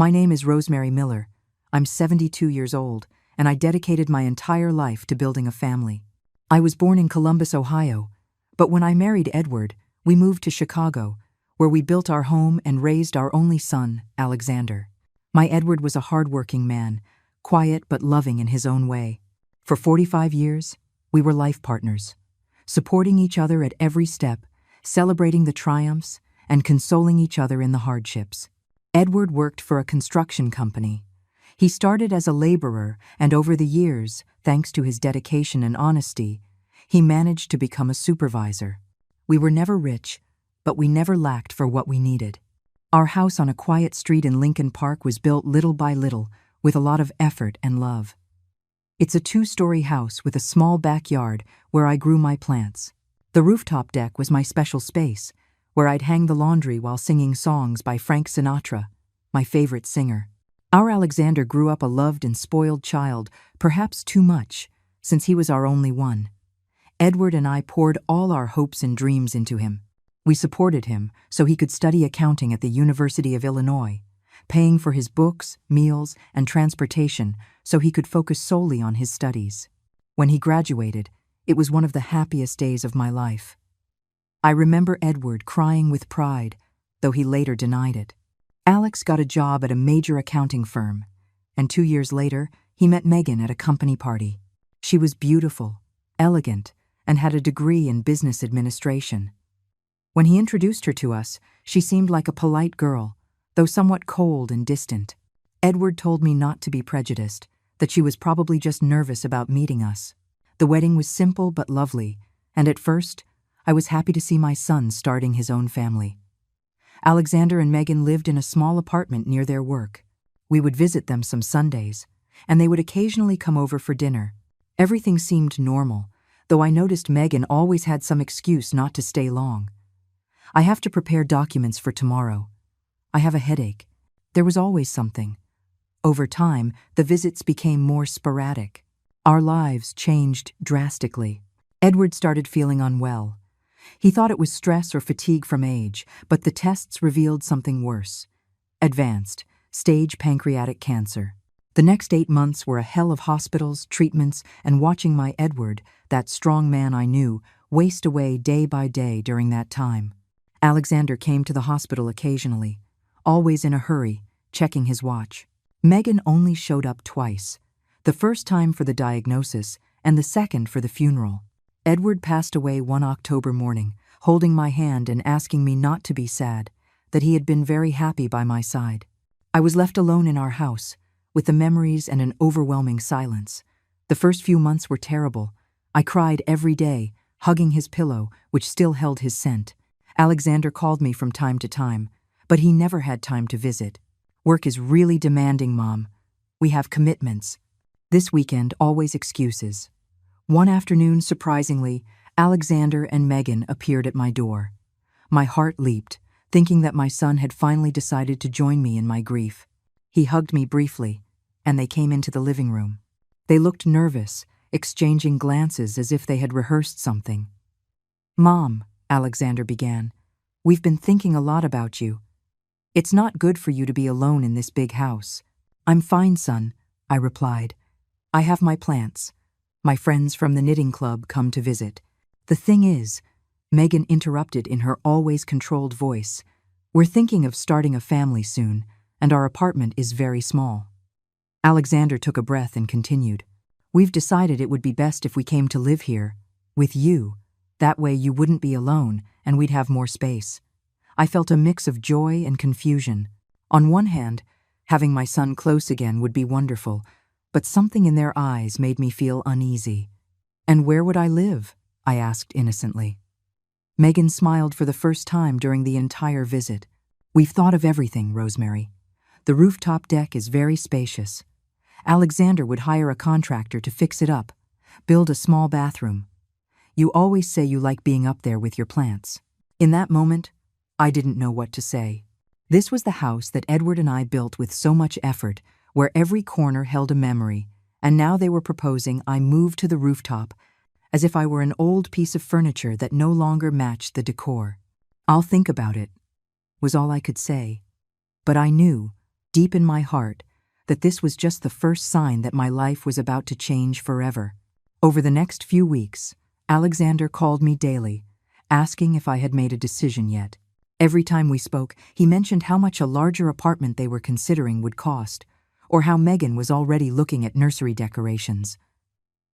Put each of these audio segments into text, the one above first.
My name is Rosemary Miller. I'm 72 years old, and I dedicated my entire life to building a family. I was born in Columbus, Ohio, but when I married Edward, we moved to Chicago, where we built our home and raised our only son, Alexander. My Edward was a hardworking man, quiet but loving in his own way. For 45 years, we were life partners, supporting each other at every step, celebrating the triumphs, and consoling each other in the hardships. Edward worked for a construction company. He started as a laborer, and over the years, thanks to his dedication and honesty, he managed to become a supervisor. We were never rich, but we never lacked for what we needed. Our house on a quiet street in Lincoln Park was built little by little, with a lot of effort and love. It's a 2-story house with a small backyard where I grew my plants. The rooftop deck was my special space, where I'd hang the laundry while singing songs by Frank Sinatra, my favorite singer. Our Alexander grew up a loved and spoiled child, perhaps too much, since he was our only one. Edward and I poured all our hopes and dreams into him. We supported him so he could study accounting at the University of Illinois, paying for his books, meals, and transportation so he could focus solely on his studies. When he graduated, it was one of the happiest days of my life. I remember Edward crying with pride, though he later denied it. Alex got a job at a major accounting firm, and 2 years later, he met Megan at a company party. She was beautiful, elegant, and had a degree in business administration. When he introduced her to us, she seemed like a polite girl, though somewhat cold and distant. Edward told me not to be prejudiced, that she was probably just nervous about meeting us. The wedding was simple but lovely, and at first, I was happy to see my son starting his own family. Alexander and Megan lived in a small apartment near their work. We would visit them some Sundays, and they would occasionally come over for dinner. Everything seemed normal, though I noticed Megan always had some excuse not to stay long. I have to prepare documents for tomorrow. I have a headache. There was always something. Over time, the visits became more sporadic. Our lives changed drastically. Edward started feeling unwell. He thought it was stress or fatigue from age, but the tests revealed something worse. Advanced, stage pancreatic cancer. The next 8 months were a hell of hospitals, treatments, and watching my Edward, that strong man I knew, waste away day by day during that time. Alexander came to the hospital occasionally, always in a hurry, checking his watch. Megan only showed up twice, the first time for the diagnosis and the second for the funeral. Edward passed away one October morning, holding my hand and asking me not to be sad, that he had been very happy by my side. I was left alone in our house, with the memories and an overwhelming silence. The first few months were terrible. I cried every day, hugging his pillow, which still held his scent. Alexander called me from time to time, but he never had time to visit. Work is really demanding, Mom. We have commitments. This weekend, always excuses. One afternoon, surprisingly, Alexander and Megan appeared at my door. My heart leaped, thinking that my son had finally decided to join me in my grief. He hugged me briefly, and they came into the living room. They looked nervous, exchanging glances as if they had rehearsed something. "Mom," Alexander began, "we've been thinking a lot about you. It's not good for you to be alone in this big house." "I'm fine, son," I replied. "I have my plants. My friends from the knitting club come to visit." "The thing is," Megan interrupted in her always controlled voice, "we're thinking of starting a family soon, and our apartment is very small." Alexander took a breath and continued, "We've decided it would be best if we came to live here, with you. That way you wouldn't be alone, and we'd have more space." I felt a mix of joy and confusion. On one hand, having my son close again would be wonderful, but something in their eyes made me feel uneasy. "And where would I live?" I asked innocently. Megan smiled for the first time during the entire visit. "We've thought of everything, Rosemary. The rooftop deck is very spacious. Alexander would hire a contractor to fix it up, build a small bathroom. You always say you like being up there with your plants." In that moment, I didn't know what to say. This was the house that Edward and I built with so much effort, where every corner held a memory, and now they were proposing I move to the rooftop, as if I were an old piece of furniture that no longer matched the decor. "I'll think about it," was all I could say. But I knew deep in my heart, that this was just the first sign that my life was about to change forever. Over the next few weeks, Alexander called me daily, asking if I had made a decision yet. Every time we spoke, he mentioned how much a larger apartment they were considering would cost, or how Megan was already looking at nursery decorations.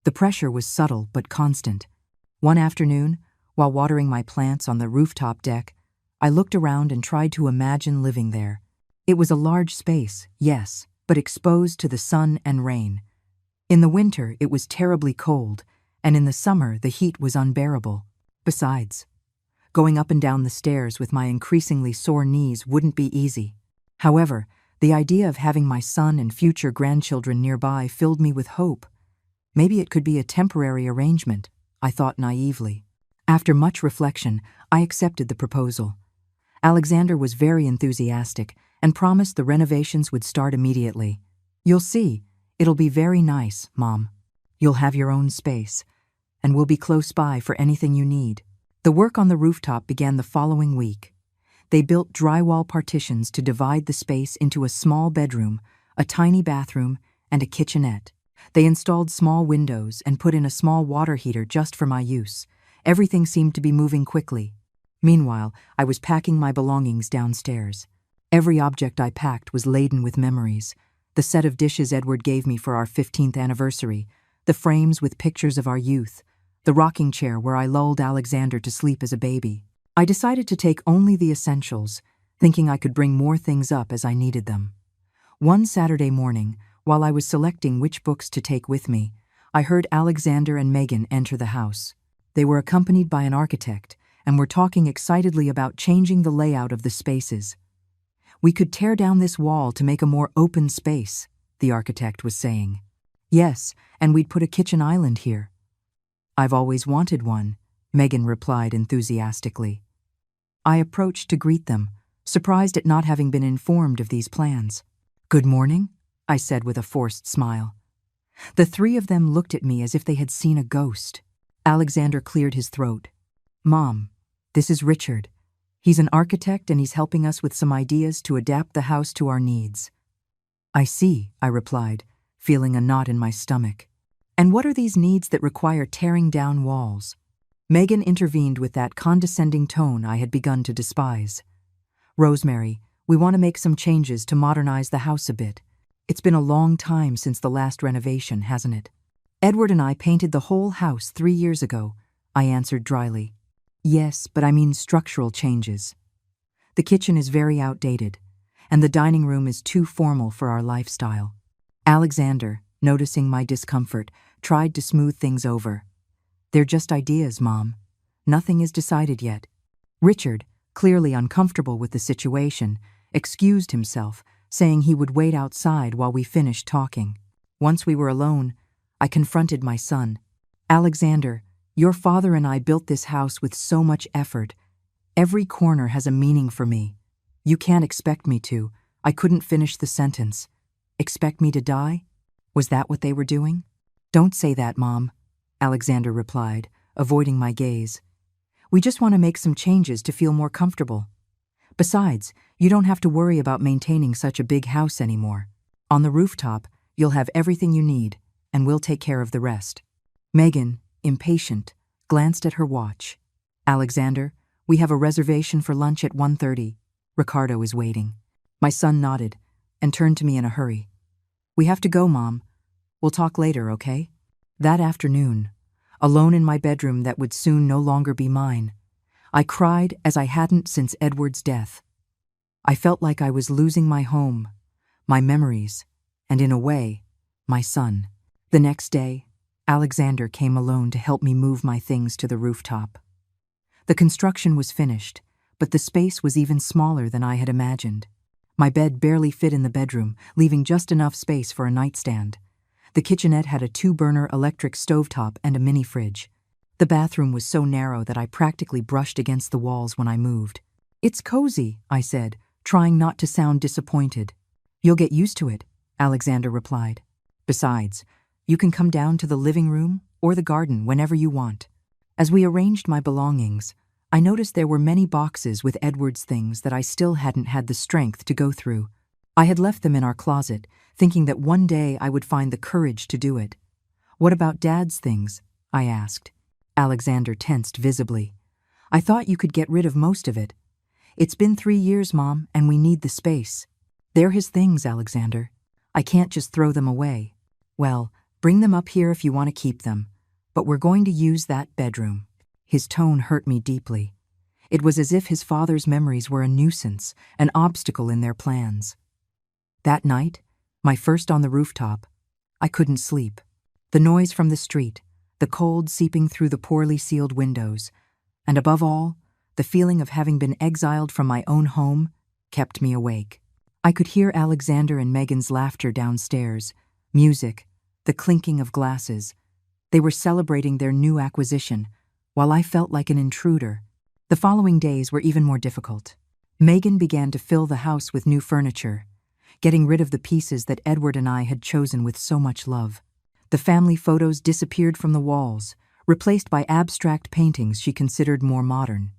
The pressure was subtle but constant. One afternoon, while watering my plants on the rooftop deck, I looked around and tried to imagine living there. It was a large space, yes, but exposed to the sun and rain. In the winter, it was terribly cold, and in the summer, the heat was unbearable. Besides, going up and down the stairs with my increasingly sore knees wouldn't be easy. However, the idea of having my son and future grandchildren nearby filled me with hope. Maybe it could be a temporary arrangement, I thought naively. After much reflection, I accepted the proposal. Alexander was very enthusiastic and promised the renovations would start immediately. "You'll see, it'll be very nice, Mom. You'll have your own space, and we'll be close by for anything you need." The work on the rooftop began the following week. They built drywall partitions to divide the space into a small bedroom, a tiny bathroom, and a kitchenette. They installed small windows and put in a small water heater just for my use. Everything seemed to be moving quickly. Meanwhile, I was packing my belongings downstairs. Every object I packed was laden with memories. The set of dishes Edward gave me for our 15th anniversary, the frames with pictures of our youth, the rocking chair where I lulled Alexander to sleep as a baby. I decided to take only the essentials, thinking I could bring more things up as I needed them. One Saturday morning, while I was selecting which books to take with me, I heard Alexander and Megan enter the house. They were accompanied by an architect and were talking excitedly about changing the layout of the spaces. "We could tear down this wall to make a more open space," the architect was saying. "Yes, and we'd put a kitchen island here." "I've always wanted one," Megan replied enthusiastically. I approached to greet them, surprised at not having been informed of these plans. "Good morning," I said with a forced smile. The three of them looked at me as if they had seen a ghost. Alexander cleared his throat. "Mom, this is Richard. He's an architect and he's helping us with some ideas to adapt the house to our needs." "I see," I replied, feeling a knot in my stomach. "And what are these needs that require tearing down walls?" Megan intervened with that condescending tone I had begun to despise. "Rosemary, we want to make some changes to modernize the house a bit. It's been a long time since the last renovation, hasn't it?" "Edward and I painted the whole house 3 years ago," I answered dryly. "Yes, but I mean structural changes. The kitchen is very outdated, and the dining room is too formal for our lifestyle." Alexander, noticing my discomfort, tried to smooth things over. "They're just ideas, Mom. Nothing is decided yet." Richard, clearly uncomfortable with the situation, excused himself, saying he would wait outside while we finished talking. Once we were alone, I confronted my son. "Alexander, your father and I built this house with so much effort. Every corner has a meaning for me. You can't expect me to." I couldn't finish the sentence. "Expect me to die? Was that what they were doing?" "Don't say that, Mom," Alexander replied, avoiding my gaze. "We just want to make some changes to feel more comfortable. Besides, you don't have to worry about maintaining such a big house anymore. On the rooftop, you'll have everything you need, and we'll take care of the rest." Megan, impatient, glanced at her watch. "Alexander, we have a reservation for lunch at 1:30. Ricardo is waiting." My son nodded and turned to me in a hurry. "We have to go, Mom. We'll talk later, okay?" That afternoon, alone in my bedroom that would soon no longer be mine, I cried as I hadn't since Edward's death. I felt like I was losing my home, my memories, and in a way, my son. The next day, Alexander came alone to help me move my things to the rooftop. The construction was finished, but the space was even smaller than I had imagined. My bed barely fit in the bedroom, leaving just enough space for a nightstand. The kitchenette had a 2-burner electric stovetop and a mini fridge. The bathroom was so narrow that I practically brushed against the walls when I moved. "It's cozy," I said, trying not to sound disappointed. "You'll get used to it," Alexander replied. "Besides, you can come down to the living room or the garden whenever you want." As we arranged my belongings, I noticed there were many boxes with Edward's things that I still hadn't had the strength to go through. I had left them in our closet, thinking that one day I would find the courage to do it. What about Dad's things? I asked. Alexander tensed visibly. I thought you could get rid of most of it. It's been 3 years, Mom, and we need the space. They're his things, Alexander. I can't just throw them away. Well, bring them up here if you want to keep them, but we're going to use that bedroom. His tone hurt me deeply. It was as if his father's memories were a nuisance, an obstacle in their plans. That night, my first on the rooftop, I couldn't sleep. The noise from the street, the cold seeping through the poorly sealed windows, and above all, the feeling of having been exiled from my own home kept me awake. I could hear Alexander and Megan's laughter downstairs, music, the clinking of glasses. They were celebrating their new acquisition, while I felt like an intruder. The following days were even more difficult. Megan began to fill the house with new furniture, getting rid of the pieces that Edward and I had chosen with so much love. The family photos disappeared from the walls, replaced by abstract paintings she considered more modern.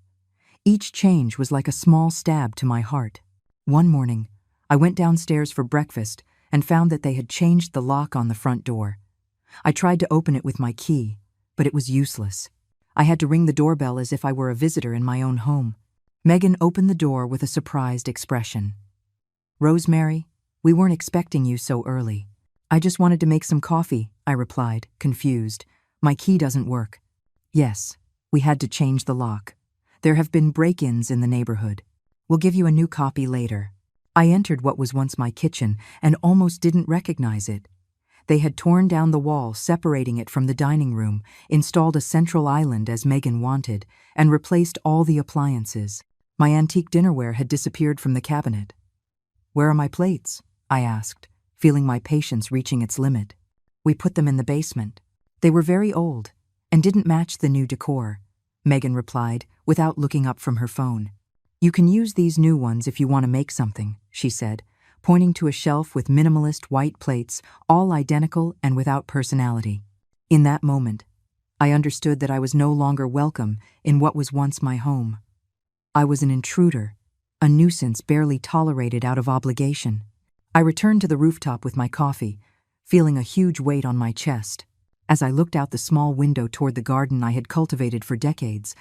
Each change was like a small stab to my heart. One morning, I went downstairs for breakfast and found that they had changed the lock on the front door. I tried to open it with my key, but it was useless. I had to ring the doorbell as if I were a visitor in my own home. Megan opened the door with a surprised expression. "Rosemary, we weren't expecting you so early." "I just wanted to make some coffee," I replied, confused. "My key doesn't work." "Yes, we had to change the lock. There have been break-ins in the neighborhood. We'll give you a new copy later." I entered what was once my kitchen and almost didn't recognize it. They had torn down the wall separating it from the dining room, installed a central island as Megan wanted, and replaced all the appliances. My antique dinnerware had disappeared from the cabinet. "Where are my plates?" I asked, feeling my patience reaching its limit. "We put them in the basement. They were very old and didn't match the new decor," Megan replied without looking up from her phone. "You can use these new ones if you want to make something," she said, pointing to a shelf with minimalist white plates, all identical and without personality. In that moment, I understood that I was no longer welcome in what was once my home. I was an intruder, a nuisance barely tolerated out of obligation. I returned to the rooftop with my coffee, feeling a huge weight on my chest. As I looked out the small window toward the garden I had cultivated for decades,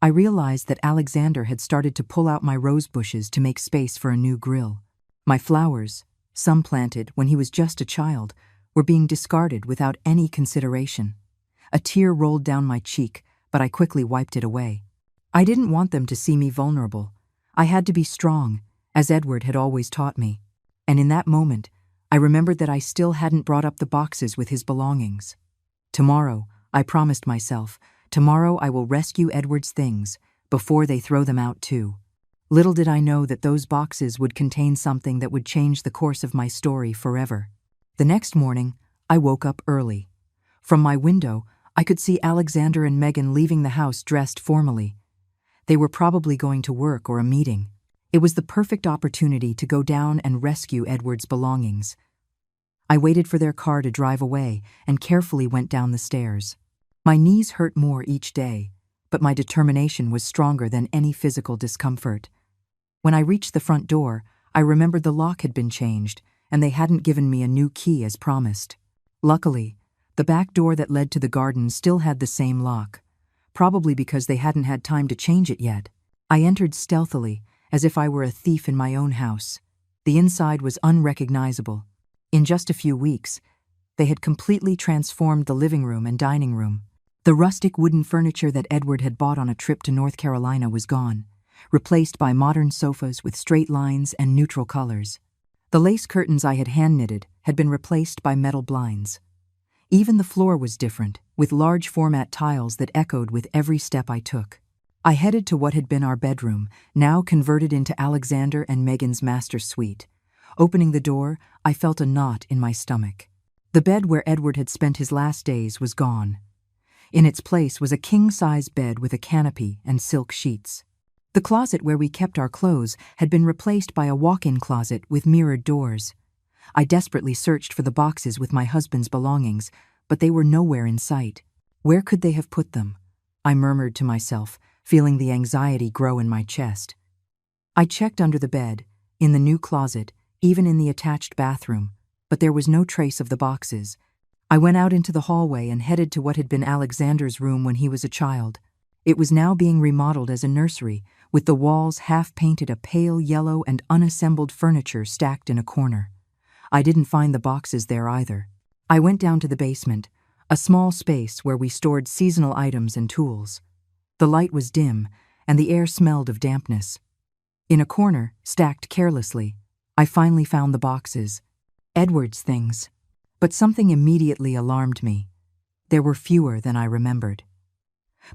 I realized that Alexander had started to pull out my rose bushes to make space for a new grill. My flowers, some planted when he was just a child, were being discarded without any consideration. A tear rolled down my cheek, but I quickly wiped it away. I didn't want them to see me vulnerable. I had to be strong, as Edward had always taught me. And in that moment, I remembered that I still hadn't brought up the boxes with his belongings. Tomorrow, I promised myself, tomorrow I will rescue Edward's things, before they throw them out too. Little did I know that those boxes would contain something that would change the course of my story forever. The next morning, I woke up early. From my window, I could see Alexander and Megan leaving the house dressed formally. They were probably going to work or a meeting. It was the perfect opportunity to go down and rescue Edward's belongings. I waited for their car to drive away and carefully went down the stairs. My knees hurt more each day, but my determination was stronger than any physical discomfort. When I reached the front door, I remembered the lock had been changed, and they hadn't given me a new key as promised. Luckily, the back door that led to the garden still had the same lock, probably because they hadn't had time to change it yet. I entered stealthily, as if I were a thief in my own house. The inside was unrecognizable. In just a few weeks, they had completely transformed the living room and dining room. The rustic wooden furniture that Edward had bought on a trip to North Carolina was gone, replaced by modern sofas with straight lines and neutral colors. The lace curtains I had hand-knitted had been replaced by metal blinds. Even the floor was different, with large format tiles that echoed with every step I took. I headed to what had been our bedroom, now converted into Alexander and Megan's master suite. Opening the door, I felt a knot in my stomach. The bed where Edward had spent his last days was gone. In its place was a king-size bed with a canopy and silk sheets. The closet where we kept our clothes had been replaced by a walk-in closet with mirrored doors. I desperately searched for the boxes with my husband's belongings, but they were nowhere in sight. Where could they have put them? I murmured to myself, feeling the anxiety grow in my chest. I checked under the bed, in the new closet, even in the attached bathroom, but there was no trace of the boxes. I went out into the hallway and headed to what had been Alexander's room when he was a child. It was now being remodeled as a nursery, with the walls half-painted a pale yellow and unassembled furniture stacked in a corner. I didn't find the boxes there either. I went down to the basement, a small space where we stored seasonal items and tools. The light was dim, and the air smelled of dampness. In a corner, stacked carelessly, I finally found the boxes. Edward's things. But something immediately alarmed me. There were fewer than I remembered.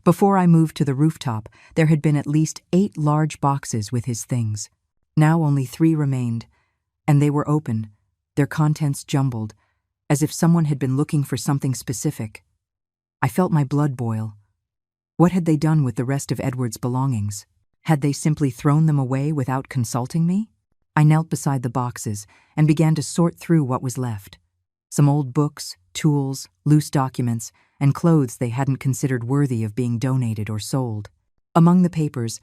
Before I moved to the rooftop, there had been at least 8 large boxes with his things. Now only 3 remained, and they were open, their contents jumbled, as if someone had been looking for something specific. I felt my blood boil. What had they done with the rest of Edward's belongings? Had they simply thrown them away without consulting me? I knelt beside the boxes and began to sort through what was left. Some old books, tools, loose documents, and clothes they hadn't considered worthy of being donated or sold. Among the papers,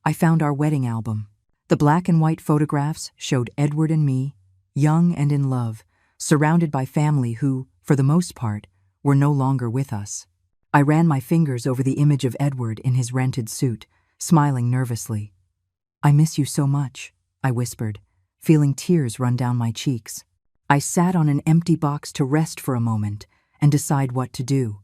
I found our wedding album. The black and white photographs showed Edward and me, young and in love, surrounded by family who, for the most part, were no longer with us. I ran my fingers over the image of Edward in his rented suit, smiling nervously. "I miss you so much," I whispered, feeling tears run down my cheeks. I sat on an empty box to rest for a moment and decide what to do.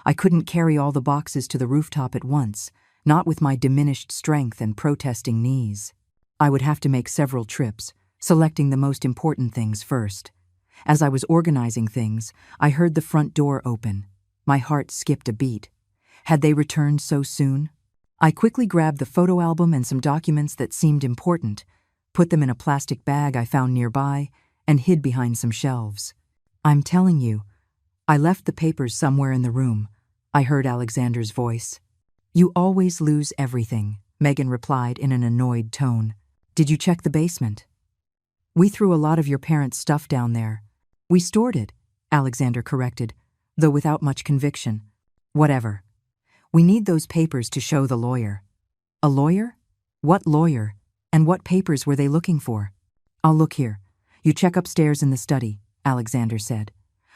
I couldn't carry all the boxes to the rooftop at once, not with my diminished strength and protesting knees. I would have to make several trips, selecting the most important things first. As I was organizing things, I heard the front door open. My heart skipped a beat. Had they returned so soon? I quickly grabbed the photo album and some documents that seemed important, put them in a plastic bag I found nearby, and hid behind some shelves. "I'm telling you, I left the papers somewhere in the room," I heard Alexander's voice. "You always lose everything," Megan replied in an annoyed tone. "Did you check the basement?" "We threw a lot of your parents' stuff down there." "We stored it," Alexander corrected, though without much conviction. "Whatever. We need those papers to show the lawyer." "A lawyer? What lawyer? And what papers were they looking for?" "I'll look here. You check upstairs in the study," Alexander said.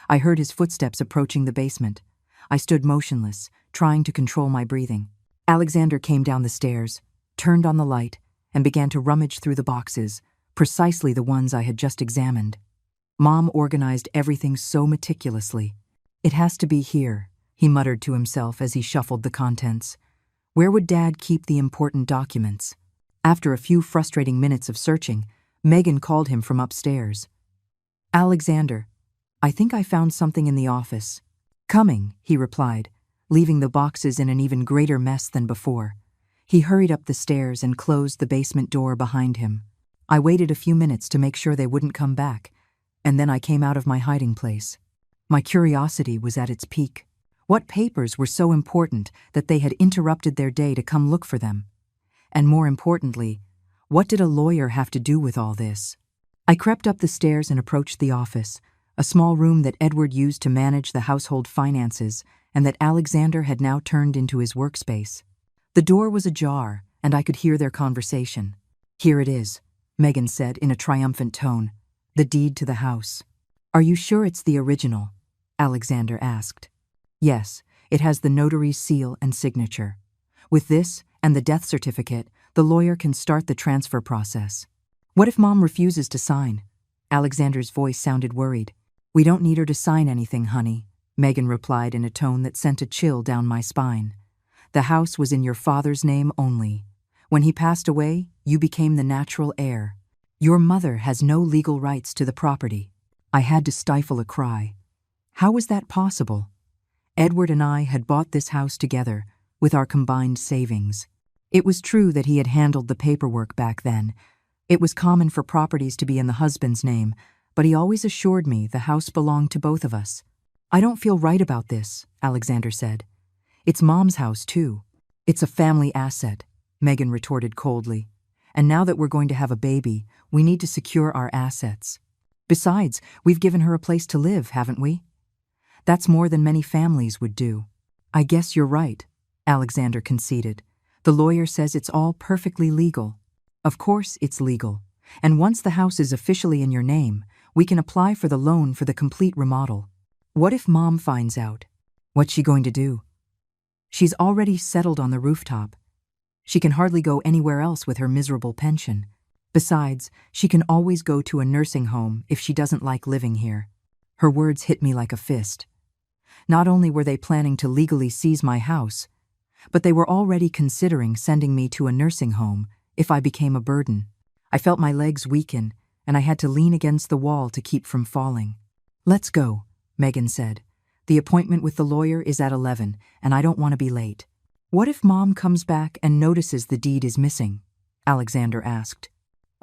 I heard his footsteps approaching the basement. I stood motionless, trying to control my breathing. Alexander came down the stairs, turned on the light, and began to rummage through the boxes, precisely the ones I had just examined. Mom organized everything so meticulously. "It has to be here," he muttered to himself as he shuffled the contents. Where would Dad keep the important documents? After a few frustrating minutes of searching, Megan called him from upstairs. "Alexander, I think I found something in the office." "Coming," he replied, leaving the boxes in an even greater mess than before. He hurried up the stairs and closed the basement door behind him. I waited a few minutes to make sure they wouldn't come back, and then I came out of my hiding place. My curiosity was at its peak. What papers were so important that they had interrupted their day to come look for them? And more importantly, what did a lawyer have to do with all this? I crept up the stairs and approached the office, a small room that Edward used to manage the household finances and that Alexander had now turned into his workspace. The door was ajar, and I could hear their conversation. "Here it is," Megan said in a triumphant tone. "The deed to the house." "Are you sure it's the original?" Alexander asked. "Yes, it has the notary's seal and signature. With this and the death certificate, the lawyer can start the transfer process." "What if Mom refuses to sign?" Alexander's voice sounded worried. "We don't need her to sign anything, honey," Megan replied in a tone that sent a chill down my spine. "The house was in your father's name only. When he passed away, you became the natural heir. Your mother has no legal rights to the property." I had to stifle a cry. How was that possible? Edward and I had bought this house together, with our combined savings. It was true that he had handled the paperwork back then. It was common for properties to be in the husband's name, but he always assured me the house belonged to both of us. "I don't feel right about this," Alexander said. "It's Mom's house, too." "It's a family asset," Megan retorted coldly. "And now that we're going to have a baby, we need to secure our assets. Besides, we've given her a place to live, haven't we? That's more than many families would do." "I guess you're right," Alexander conceded. "The lawyer says it's all perfectly legal." "Of course it's legal. And once the house is officially in your name, we can apply for the loan for the complete remodel. What if Mom finds out? What's she going to do? She's already settled on the rooftop. She can hardly go anywhere else with her miserable pension. Besides, she can always go to a nursing home if she doesn't like living here. Her words hit me like a fist. Not only were they planning to legally seize my house, but they were already considering sending me to a nursing home if I became a burden. I felt my legs weaken, and I had to lean against the wall to keep from falling. "Let's go," Megan said. "The appointment with the lawyer is at 11, and I don't want to be late." "What if Mom comes back and notices the deed is missing?" Alexander asked.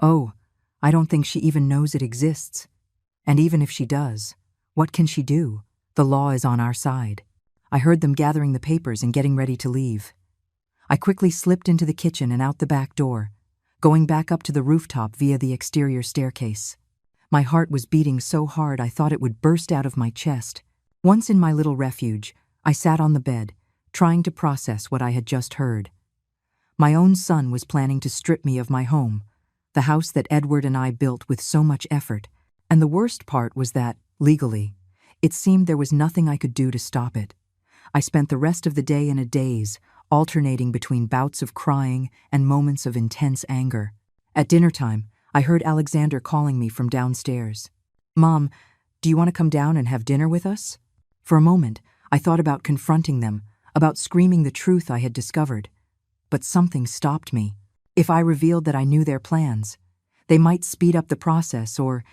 "Oh, I don't think she even knows it exists. And even if she does, what can she do? The law is on our side." I heard them gathering the papers and getting ready to leave. I quickly slipped into the kitchen and out the back door, going back up to the rooftop via the exterior staircase. My heart was beating so hard I thought it would burst out of my chest. Once in my little refuge, I sat on the bed, trying to process what I had just heard. My own son was planning to strip me of my home, the house that Edward and I built with so much effort, and the worst part was that, legally, it seemed there was nothing I could do to stop it. I spent the rest of the day in a daze, alternating between bouts of crying and moments of intense anger. At dinner time, I heard Alexander calling me from downstairs. "Mom, do you want to come down and have dinner with us?" For a moment, I thought about confronting them, about screaming the truth I had discovered. But something stopped me. If I revealed that I knew their plans, they might speed up the process or,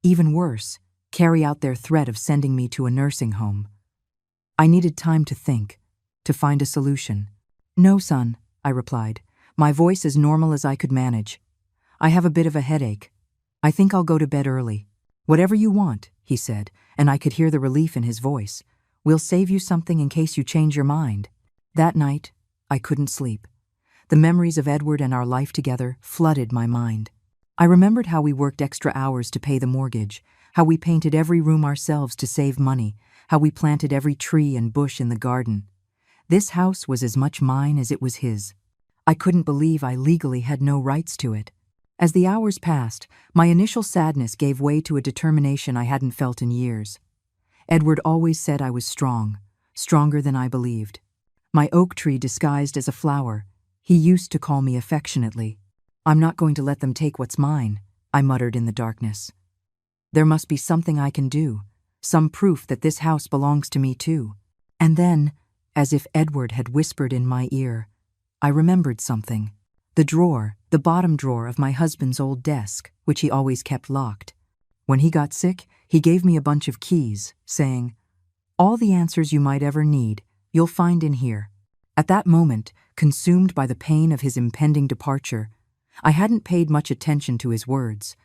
even worse, carry out their threat of sending me to a nursing home. I needed time to think, to find a solution. "No, son," I replied, my voice as normal as I could manage. "I have a bit of a headache. I think I'll go to bed early." "Whatever you want," he said, and I could hear the relief in his voice. "We'll save you something in case you change your mind." That night, I couldn't sleep. The memories of Edward and our life together flooded my mind. I remembered how we worked extra hours to pay the mortgage, how we painted every room ourselves to save money, how we planted every tree and bush in the garden. This house was as much mine as it was his. I couldn't believe I legally had no rights to it. As the hours passed, my initial sadness gave way to a determination I hadn't felt in years. Edward always said I was strong, stronger than I believed. My oak tree disguised as a flower, he used to call me affectionately. "I'm not going to let them take what's mine," I muttered in the darkness. "There must be something I can do, some proof that this house belongs to me too." And then, as if Edward had whispered in my ear, I remembered something. The bottom drawer of my husband's old desk, which he always kept locked. When he got sick, he gave me a bunch of keys, saying, "All the answers you might ever need, you'll find in here." At that moment, consumed by the pain of his impending departure, I hadn't paid much attention to his words.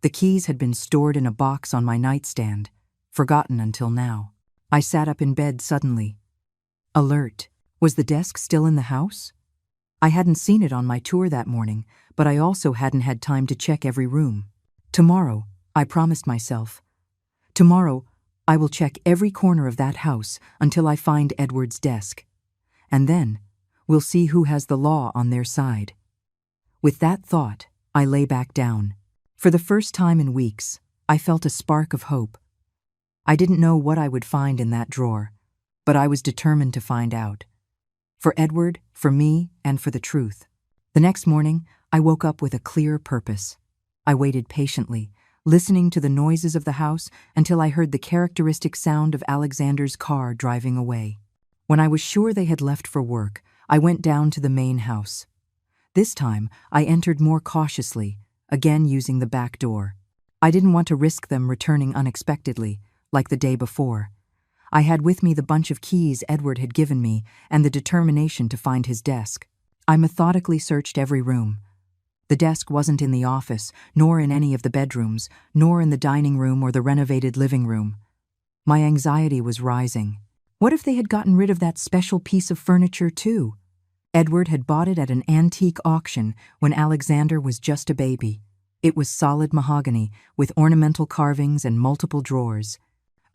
The keys had been stored in a box on my nightstand, forgotten until now. I sat up in bed suddenly. Alert. Was the desk still in the house? I hadn't seen it on my tour that morning, but I also hadn't had time to check every room. Tomorrow, I promised myself. Tomorrow, I will check every corner of that house until I find Edward's desk. And then, we'll see who has the law on their side. With that thought, I lay back down. For the first time in weeks, I felt a spark of hope. I didn't know what I would find in that drawer, but I was determined to find out. For Edward, for me, and for the truth. The next morning, I woke up with a clear purpose. I waited patiently, listening to the noises of the house until I heard the characteristic sound of Alexander's car driving away. When I was sure they had left for work, I went down to the main house. This time, I entered more cautiously, again using the back door. I didn't want to risk them returning unexpectedly, like the day before. I had with me the bunch of keys Edward had given me and the determination to find his desk. I methodically searched every room. The desk wasn't in the office, nor in any of the bedrooms, nor in the dining room or the renovated living room. My anxiety was rising. What if they had gotten rid of that special piece of furniture too? Edward had bought it at an antique auction when Alexander was just a baby. It was solid mahogany with ornamental carvings and multiple drawers.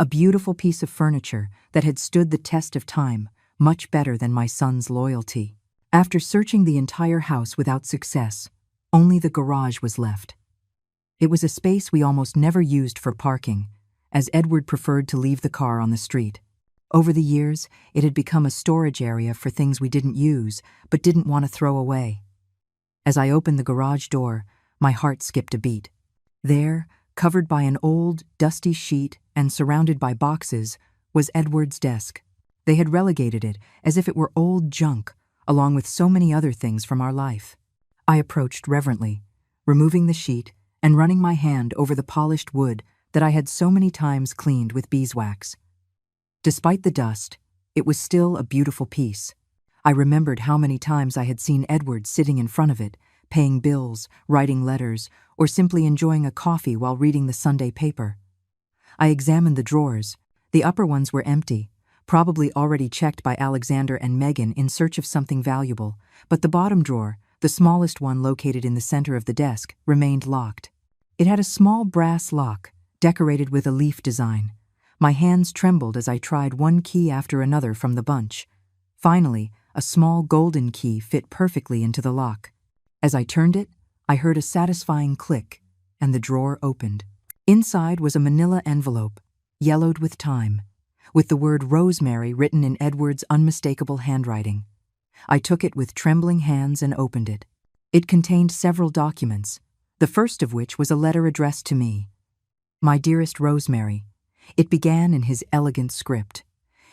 A beautiful piece of furniture that had stood the test of time, much better than my son's loyalty. After searching the entire house without success, only the garage was left. It was a space we almost never used for parking, as Edward preferred to leave the car on the street. Over the years, it had become a storage area for things we didn't use but didn't want to throw away. As I opened the garage door, my heart skipped a beat. There, covered by an old, dusty sheet and surrounded by boxes, was Edward's desk. They had relegated it as if it were old junk, along with so many other things from our life. I approached reverently, removing the sheet and running my hand over the polished wood that I had so many times cleaned with beeswax. Despite the dust, it was still a beautiful piece. I remembered how many times I had seen Edward sitting in front of it, paying bills, writing letters, or simply enjoying a coffee while reading the Sunday paper. I examined the drawers. The upper ones were empty, probably already checked by Alexander and Megan in search of something valuable, but the bottom drawer, the smallest one located in the center of the desk, remained locked. It had a small brass lock, decorated with a leaf design. My hands trembled as I tried one key after another from the bunch. Finally, a small golden key fit perfectly into the lock. As I turned it, I heard a satisfying click, and the drawer opened. Inside was a manila envelope, yellowed with time, with the word Rosemary written in Edward's unmistakable handwriting. I took it with trembling hands and opened it. It contained several documents, the first of which was a letter addressed to me. My dearest Rosemary, it began in his elegant script.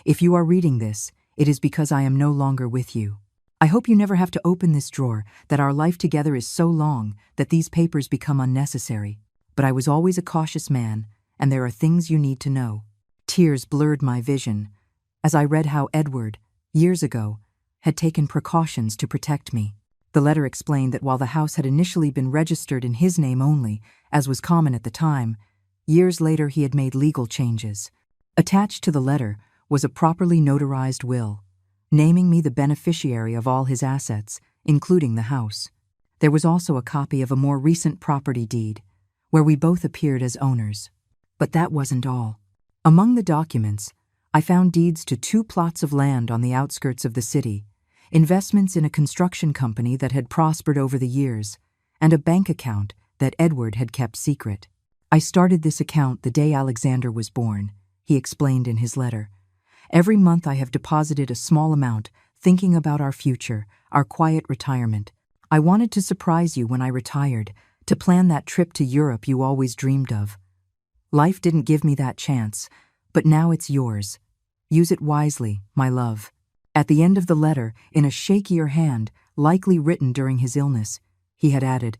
If you are reading this, it is because I am no longer with you. I hope you never have to open this drawer, that our life together is so long that these papers become unnecessary. But I was always a cautious man, and there are things you need to know. Tears blurred my vision as I read how Edward, years ago, had taken precautions to protect me. The letter explained that while the house had initially been registered in his name only, as was common at the time, years later he had made legal changes. Attached to the letter was a properly notarized will, naming me the beneficiary of all his assets, including the house. There was also a copy of a more recent property deed, where we both appeared as owners. But that wasn't all. Among the documents, I found deeds to 2 plots of land on the outskirts of the city, investments in a construction company that had prospered over the years, and a bank account that Edward had kept secret. I started this account the day Alexander was born, he explained in his letter. Every month I have deposited a small amount, thinking about our future, our quiet retirement. I wanted to surprise you when I retired, to plan that trip to Europe you always dreamed of. Life didn't give me that chance, but now it's yours. Use it wisely, my love. At the end of the letter, in a shakier hand, likely written during his illness, he had added,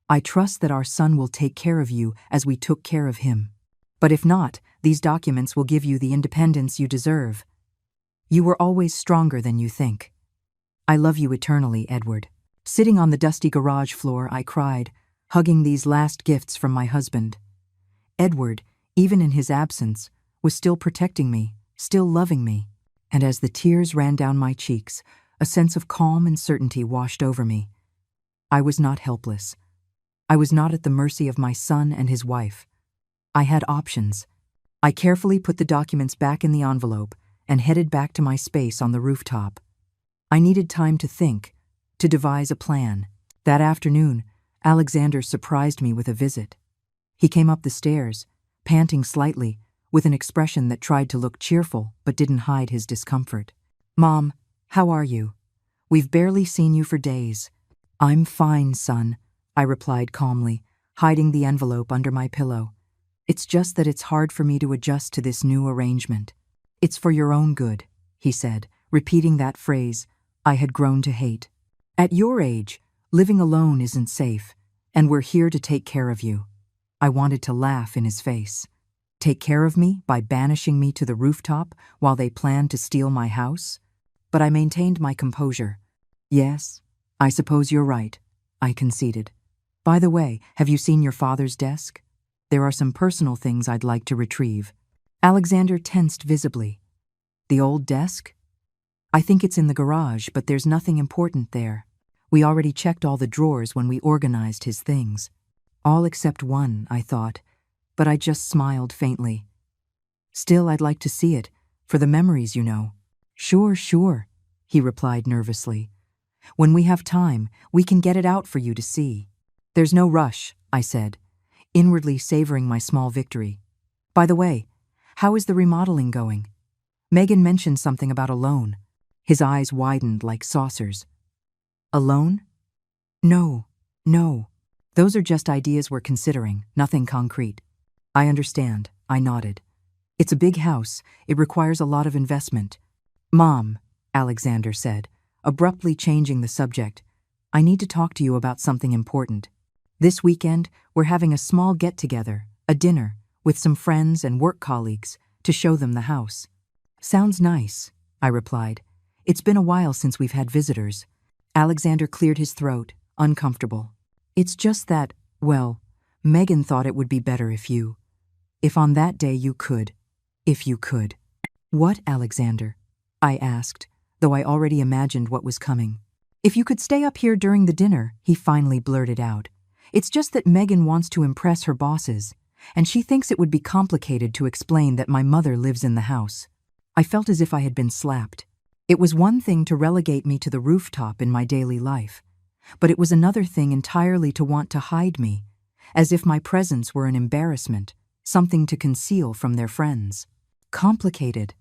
I trust that our son will take care of you as we took care of him. But if not, these documents will give you the independence you deserve. You were always stronger than you think. I love you eternally, Edward. Sitting on the dusty garage floor, I cried, hugging these last gifts from my husband. Edward, even in his absence, was still protecting me, still loving me. And as the tears ran down my cheeks, a sense of calm and certainty washed over me. I was not helpless. I was not at the mercy of my son and his wife. I had options. I carefully put the documents back in the envelope and headed back to my space on the rooftop. I needed time to think, to devise a plan. That afternoon, Alexander surprised me with a visit. He came up the stairs, panting slightly, with an expression that tried to look cheerful but didn't hide his discomfort. Mom, how are you? We've barely seen you for days. I'm fine, son, I replied calmly, hiding the envelope under my pillow. It's just that it's hard for me to adjust to this new arrangement. It's for your own good, he said, repeating that phrase I had grown to hate. At your age, living alone isn't safe, and we're here to take care of you. I wanted to laugh in his face. Take care of me by banishing me to the rooftop while they planned to steal my house? But I maintained my composure. Yes, I suppose you're right, I conceded. By the way, have you seen your father's desk? There are some personal things I'd like to retrieve. Alexander tensed visibly. The old desk? I think it's in the garage, but there's nothing important there. We already checked all the drawers when we organized his things. All except one, I thought, but I just smiled faintly. Still, I'd like to see it, for the memories, you know. Sure, he replied nervously. When we have time, we can get it out for you to see. There's no rush, I said. inwardly savoring my small victory. By the way, how is the remodeling going? Megan mentioned something about a loan. His eyes widened like saucers. A loan? No, no. Those are just ideas we're considering, nothing concrete. I understand, I nodded. It's a big house, it requires a lot of investment. Mom, Alexander said, abruptly changing the subject, I need to talk to you about something important. This weekend, we're having a small get-together, a dinner, with some friends and work colleagues, to show them the house. Sounds nice, I replied. It's been a while since we've had visitors. Alexander cleared his throat, uncomfortable. It's just that, well, Megan thought it would be better if on that day you could. If you could. What, Alexander? I asked, though I already imagined what was coming. If you could stay up here during the dinner, he finally blurted out. It's just that Megan wants to impress her bosses, and she thinks it would be complicated to explain that my mother lives in the house. I felt as if I had been slapped. It was one thing to relegate me to the rooftop in my daily life, but it was another thing entirely to want to hide me, as if my presence were an embarrassment, something to conceal from their friends. Complicated,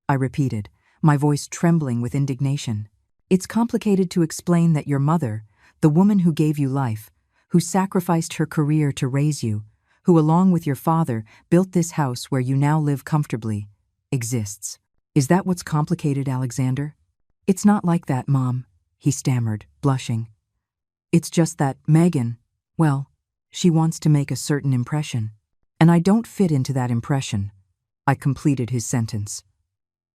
I repeated, my voice trembling with indignation. It's complicated to explain that your mother, the woman who gave you life, who sacrificed her career to raise you, who along with your father built this house where you now live comfortably, exists. Is that what's complicated, Alexander? It's not like that, Mom, he stammered, blushing. It's just that Megan, well, she wants to make a certain impression, and I don't fit into that impression. I completed his sentence.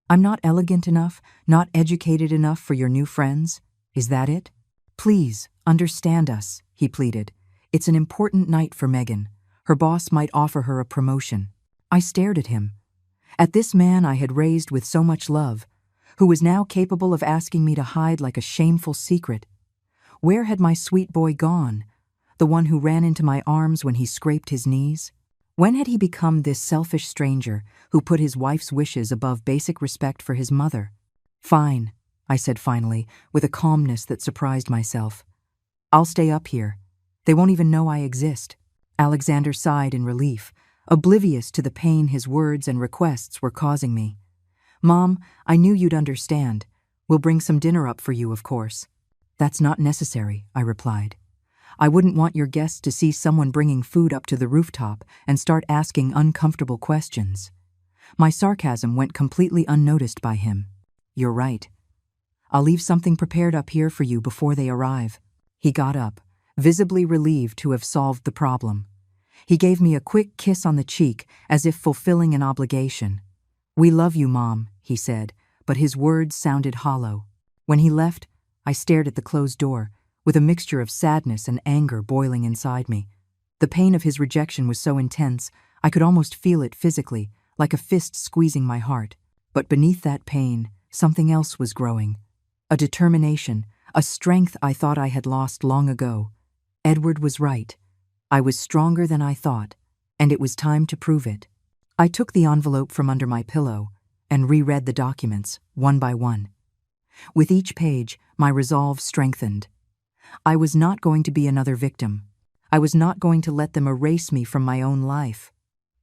I'm not elegant enough, not educated enough for your new friends? Is that it? Please, understand us, he pleaded. It's an important night for Megan. Her boss might offer her a promotion. I stared at him. At this man I had raised with so much love, who was now capable of asking me to hide like a shameful secret. Where had my sweet boy gone? The one who ran into my arms when he scraped his knees? When had he become this selfish stranger who put his wife's wishes above basic respect for his mother? Fine, I said finally, with a calmness that surprised myself. I'll stay up here. They won't even know I exist. Alexander sighed in relief, oblivious to the pain his words and requests were causing me. Mom, I knew you'd understand. We'll bring some dinner up for you, of course. That's not necessary, I replied. I wouldn't want your guests to see someone bringing food up to the rooftop and start asking uncomfortable questions. My sarcasm went completely unnoticed by him. You're right. I'll leave something prepared up here for you before they arrive. He got up, visibly relieved to have solved the problem. He gave me a quick kiss on the cheek as if fulfilling an obligation. We love you, Mom, he said, but his words sounded hollow. When he left, I stared at the closed door, with a mixture of sadness and anger boiling inside me. The pain of his rejection was so intense, I could almost feel it physically, like a fist squeezing my heart. But beneath that pain, something else was growing. A determination, a strength I thought I had lost long ago. Edward was right. I was stronger than I thought, and it was time to prove it. I took the envelope from under my pillow and reread the documents, one by one. With each page, my resolve strengthened. I was not going to be another victim. I was not going to let them erase me from my own life,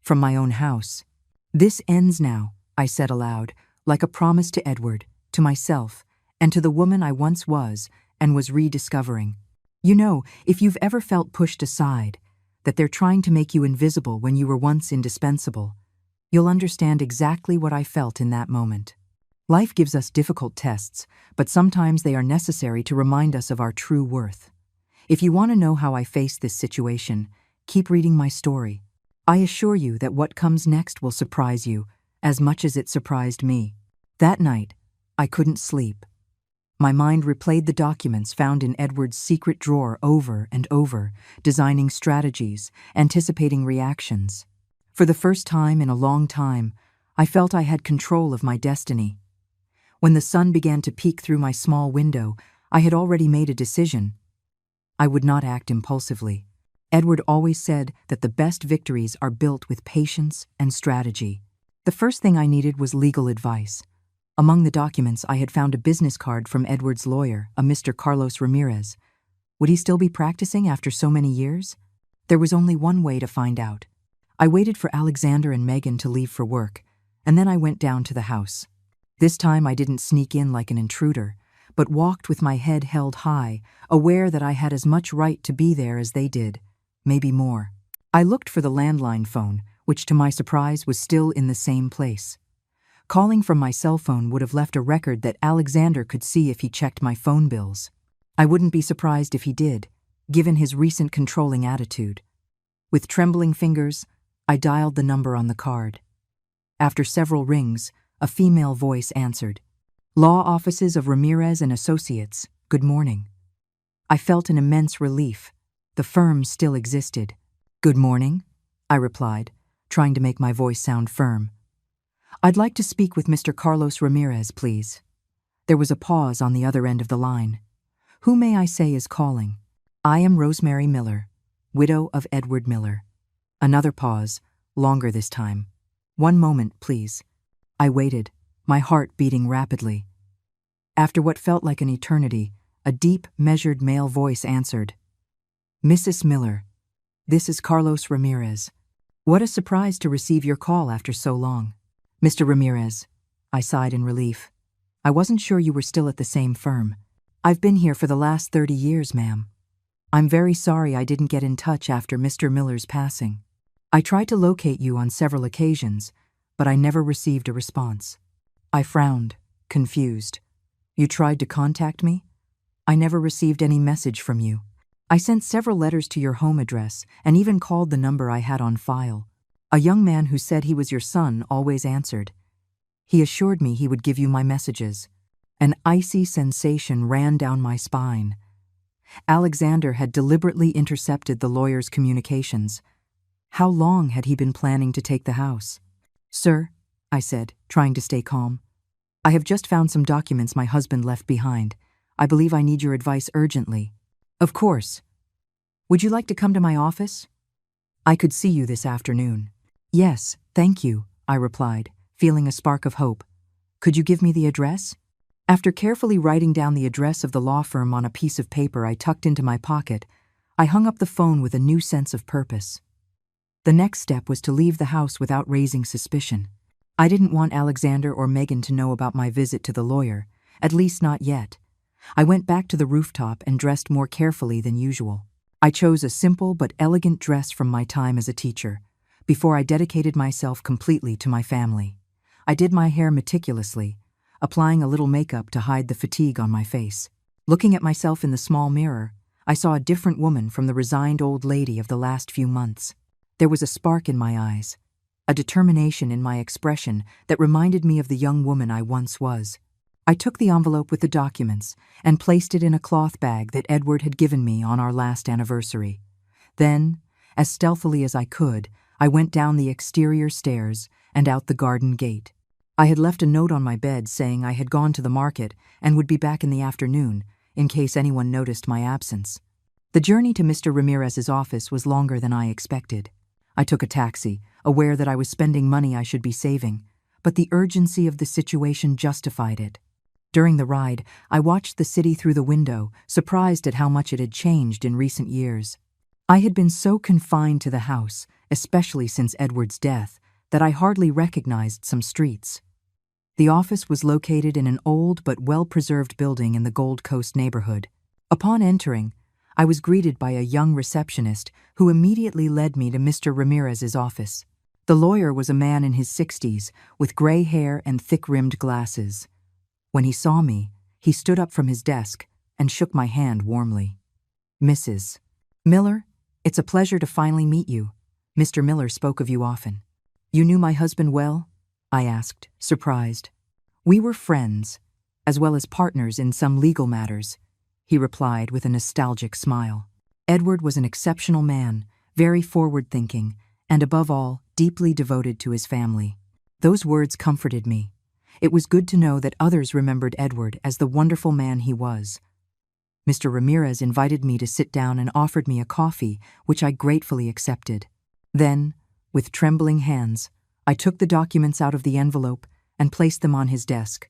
from my own house. This ends now, I said aloud, like a promise to Edward, to myself, and to the woman I once was and was rediscovering. You know, if you've ever felt pushed aside, that they're trying to make you invisible when you were once indispensable, you'll understand exactly what I felt in that moment. Life gives us difficult tests, but sometimes they are necessary to remind us of our true worth. If you want to know how I faced this situation, keep reading my story. I assure you that what comes next will surprise you as much as it surprised me. That night, I couldn't sleep. My mind replayed the documents found in Edward's secret drawer over and over, designing strategies, anticipating reactions. For the first time in a long time, I felt I had control of my destiny. When the sun began to peek through my small window, I had already made a decision. I would not act impulsively. Edward always said that the best victories are built with patience and strategy. The first thing I needed was legal advice. Among the documents, I had found a business card from Edward's lawyer, a Mr. Carlos Ramirez. Would he still be practicing after so many years? There was only one way to find out. I waited for Alexander and Megan to leave for work, and then I went down to the house. This time I didn't sneak in like an intruder, but walked with my head held high, aware that I had as much right to be there as they did, maybe more. I looked for the landline phone, which to my surprise was still in the same place. Calling from my cell phone would have left a record that Alexander could see if he checked my phone bills. I wouldn't be surprised if he did, given his recent controlling attitude. With trembling fingers, I dialed the number on the card. After several rings, a female voice answered. "Law Offices of Ramirez and Associates, good morning." I felt an immense relief. The firm still existed. "Good morning," I replied, trying to make my voice sound firm. "I'd like to speak with Mr. Carlos Ramirez, please." There was a pause on the other end of the line. "Who may I say is calling?" "I am Rosemary Miller, widow of Edward Miller." Another pause, longer this time. "One moment, please." I waited, my heart beating rapidly. After what felt like an eternity, a deep, measured male voice answered. "Mrs. Miller, this is Carlos Ramirez. What a surprise to receive your call after so long." "Mr. Ramirez," I sighed in relief. "I wasn't sure you were still at the same firm. I've been here for the last 30 years, ma'am. I'm very sorry I didn't get in touch after Mr. Miller's passing. I tried to locate you on several occasions, but I never received a response." I frowned, confused. "You tried to contact me? I never received any message from you. I sent several letters to your home address and even called the number I had on file. A young man who said he was your son always answered. He assured me he would give you my messages." An icy sensation ran down my spine. Alexander had deliberately intercepted the lawyer's communications. How long had he been planning to take the house? "Sir," I said, trying to stay calm, "I have just found some documents my husband left behind. I believe I need your advice urgently." "Of course. Would you like to come to my office? I could see you this afternoon." "Yes, thank you," I replied, feeling a spark of hope. "Could you give me the address?" After carefully writing down the address of the law firm on a piece of paper I tucked into my pocket, I hung up the phone with a new sense of purpose. The next step was to leave the house without raising suspicion. I didn't want Alexander or Megan to know about my visit to the lawyer, at least not yet. I went back to the rooftop and dressed more carefully than usual. I chose a simple but elegant dress from my time as a teacher, before I dedicated myself completely to my family. I did my hair meticulously, applying a little makeup to hide the fatigue on my face. Looking at myself in the small mirror, I saw a different woman from the resigned old lady of the last few months. There was a spark in my eyes, a determination in my expression that reminded me of the young woman I once was. I took the envelope with the documents and placed it in a cloth bag that Edward had given me on our last anniversary. Then, as stealthily as I could, I went down the exterior stairs and out the garden gate. I had left a note on my bed saying I had gone to the market and would be back in the afternoon, in case anyone noticed my absence. The journey to Mr. Ramirez's office was longer than I expected. I took a taxi, aware that I was spending money I should be saving, but the urgency of the situation justified it. During the ride, I watched the city through the window, surprised at how much it had changed in recent years. I had been so confined to the house, especially since Edward's death, that I hardly recognized some streets. The office was located in an old but well-preserved building in the Gold Coast neighborhood. Upon entering, I was greeted by a young receptionist who immediately led me to Mr. Ramirez's office. The lawyer was a man in his 60s, with gray hair and thick-rimmed glasses. When he saw me, he stood up from his desk and shook my hand warmly. "Mrs. Miller, it's a pleasure to finally meet you. Mr. Miller spoke of you often." "You knew my husband well?" I asked, surprised. "We were friends, as well as partners in some legal matters," he replied with a nostalgic smile. Edward was an exceptional man, very forward-thinking, and above all, deeply devoted to his family. Those words comforted me. It was good to know that others remembered Edward as the wonderful man he was. Mr. Ramirez invited me to sit down and offered me a coffee, which I gratefully accepted. Then, with trembling hands, I took the documents out of the envelope and placed them on his desk.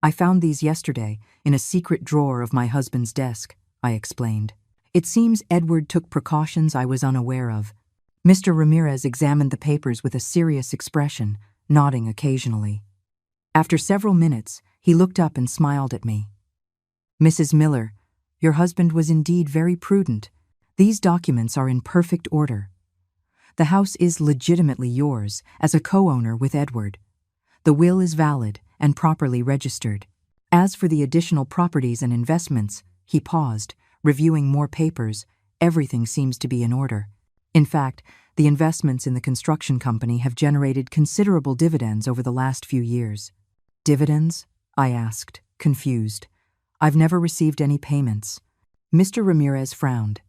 "I found these yesterday in a secret drawer of my husband's desk," I explained. It seems Edward took precautions I was unaware of. Mr. Ramirez examined the papers with a serious expression, nodding occasionally. After several minutes, he looked up and smiled at me. "Mrs. Miller, your husband was indeed very prudent. These documents are in perfect order. The house is legitimately yours as a co-owner with Edward. The will is valid and properly registered. As for the additional properties and investments," he paused, reviewing more papers, "everything seems to be in order. In fact, the investments in the construction company have generated considerable dividends over the last few years." "Dividends?" I asked, confused. "I've never received any payments." Mr. Ramirez frowned.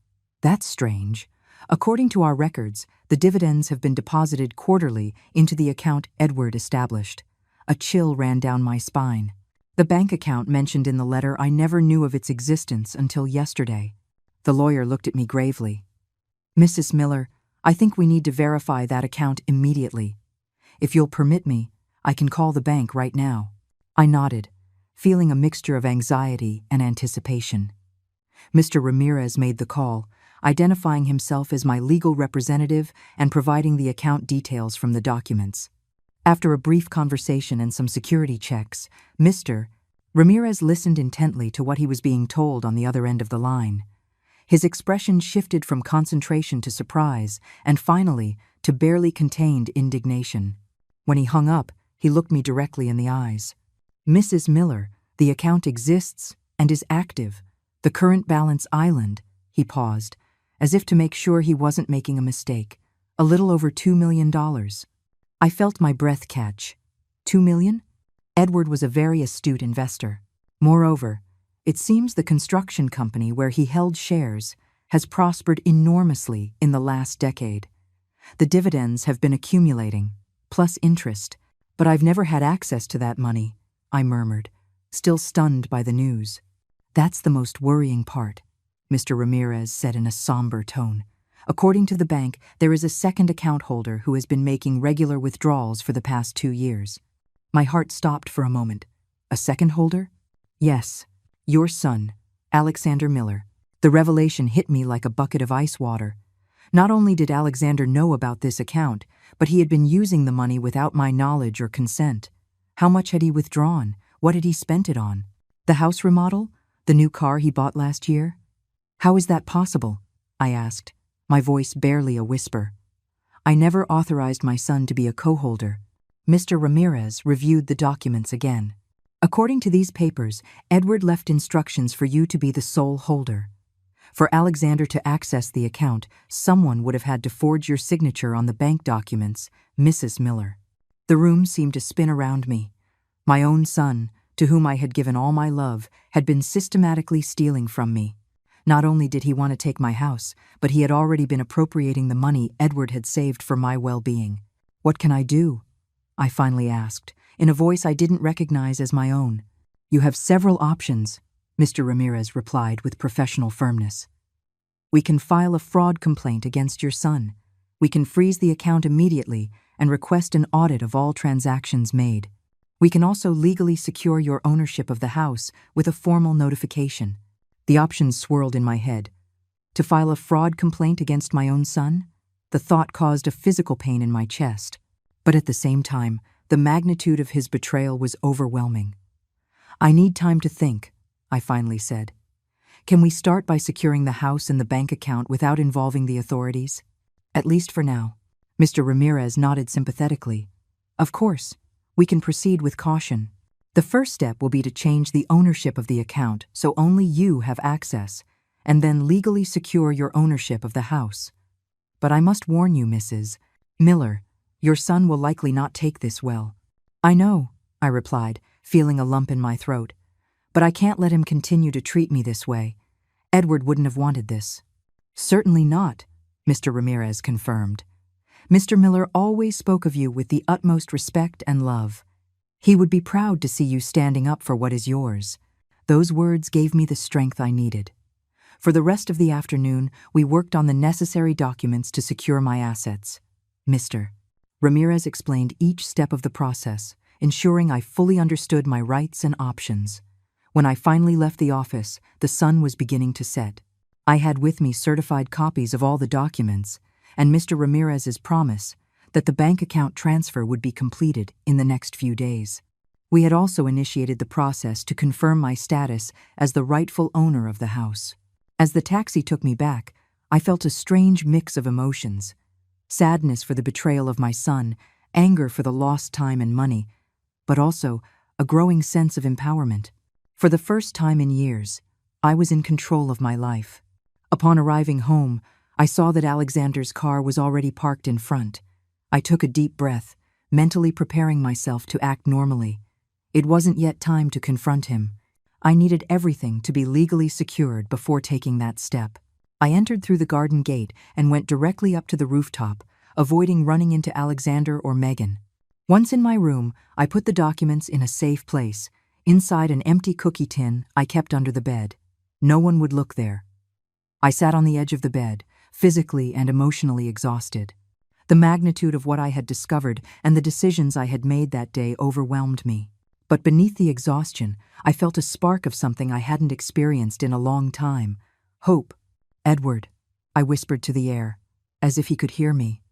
"That's strange. According to our records, the dividends have been deposited quarterly into the account Edward established." A chill ran down my spine. "The bank account mentioned in the letter, I never knew of its existence until yesterday." The lawyer looked at me gravely. "Mrs. Miller, I think we need to verify that account immediately. If you'll permit me, I can call the bank right now." I nodded, feeling a mixture of anxiety and anticipation. Mr. Ramirez made the call, identifying himself as my legal representative and providing the account details from the documents. After a brief conversation and some security checks, Mr. Ramirez listened intently to what he was being told on the other end of the line. His expression shifted from concentration to surprise, and finally, to barely contained indignation. When he hung up, he looked me directly in the eyes. "Mrs. Miller, the account exists and is active. The current balance island," he paused, as if to make sure he wasn't making a mistake, "a little over $2 million. I felt my breath catch. $2 million? Edward was a very astute investor. Moreover, it seems the construction company where he held shares has prospered enormously in the last decade. The dividends have been accumulating, plus interest, but I've never had access to that money," I murmured, still stunned by the news. "That's the most worrying part," Mr. Ramirez said in a somber tone. "According to the bank, there is a second account holder who has been making regular withdrawals for the past 2 years." My heart stopped for a moment. "A second holder?" "Yes, your son, Alexander Miller." The revelation hit me like a bucket of ice water. Not only did Alexander know about this account, but he had been using the money without my knowledge or consent. How much had he withdrawn? What had he spent it on? The house remodel? The new car he bought last year? "How is that possible?" I asked, my voice barely a whisper. "I never authorized my son to be a co-holder." Mr. Ramirez reviewed the documents again. "According to these papers, Edward left instructions for you to be the sole holder. For Alexander to access the account, someone would have had to forge your signature on the bank documents, Mrs. Miller." The room seemed to spin around me. My own son, to whom I had given all my love, had been systematically stealing from me. Not only did he want to take my house, but he had already been appropriating the money Edward had saved for my well-being. "What can I do?" I finally asked, in a voice I didn't recognize as my own. "You have several options," Mr. Ramirez replied with professional firmness. "We can file a fraud complaint against your son. We can freeze the account immediately and request an audit of all transactions made. We can also legally secure your ownership of the house with a formal notification." The options swirled in my head. To file a fraud complaint against my own son? The thought caused a physical pain in my chest. But at the same time, the magnitude of his betrayal was overwhelming. "I need time to think," I finally said. "Can we start by securing the house and the bank account without involving the authorities?" "At least for now." Mr. Ramirez nodded sympathetically. "Of course, we can proceed with caution. The first step will be to change the ownership of the account so only you have access, and then legally secure your ownership of the house. But I must warn you, Mrs. Miller, your son will likely not take this well." "I know," I replied, feeling a lump in my throat. "But I can't let him continue to treat me this way. Edward wouldn't have wanted this." "Certainly not," Mr. Ramirez confirmed. "Mr. Miller always spoke of you with the utmost respect and love. He would be proud to see you standing up for what is yours." Those words gave me the strength I needed. For the rest of the afternoon, we worked on the necessary documents to secure my assets. Mr. Ramirez explained each step of the process, ensuring I fully understood my rights and options. When I finally left the office, the sun was beginning to set. I had with me certified copies of all the documents and Mr. Ramirez's promise that the bank account transfer would be completed in the next few days. We had also initiated the process to confirm my status as the rightful owner of the house. As the taxi took me back, I felt a strange mix of emotions: sadness for the betrayal of my son, anger for the lost time and money, but also a growing sense of empowerment. For the first time in years, I was in control of my life. Upon arriving home, I saw that Alexander's car was already parked in front. I took a deep breath, mentally preparing myself to act normally. It wasn't yet time to confront him. I needed everything to be legally secured before taking that step. I entered through the garden gate and went directly up to the rooftop, avoiding running into Alexander or Megan. Once in my room, I put the documents in a safe place, inside an empty cookie tin I kept under the bed. No one would look there. I sat on the edge of the bed, physically and emotionally exhausted. The magnitude of what I had discovered and the decisions I had made that day overwhelmed me. But beneath the exhaustion, I felt a spark of something I hadn't experienced in a long time: hope. "Edward," I whispered to the air, as if he could hear me.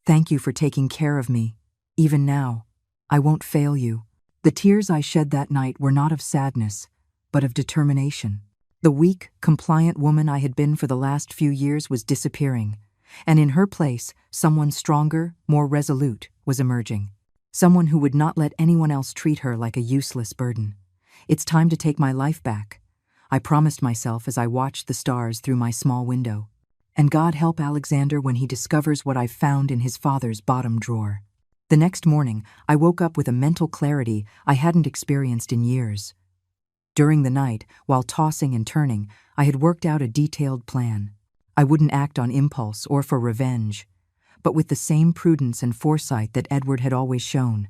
"Thank you for taking care of me. Even now, I won't fail you." The tears I shed that night were not of sadness, but of determination. The weak, compliant woman I had been for the last few years was disappearing, and in her place, someone stronger, more resolute, was emerging. Someone who would not let anyone else treat her like a useless burden. "It's time to take my life back," I promised myself as I watched the stars through my small window. "And God help Alexander when he discovers what I've found in his father's bottom drawer." The next morning, I woke up with a mental clarity I hadn't experienced in years. During the night, while tossing and turning, I had worked out a detailed plan. I wouldn't act on impulse or for revenge, but with the same prudence and foresight that Edward had always shown.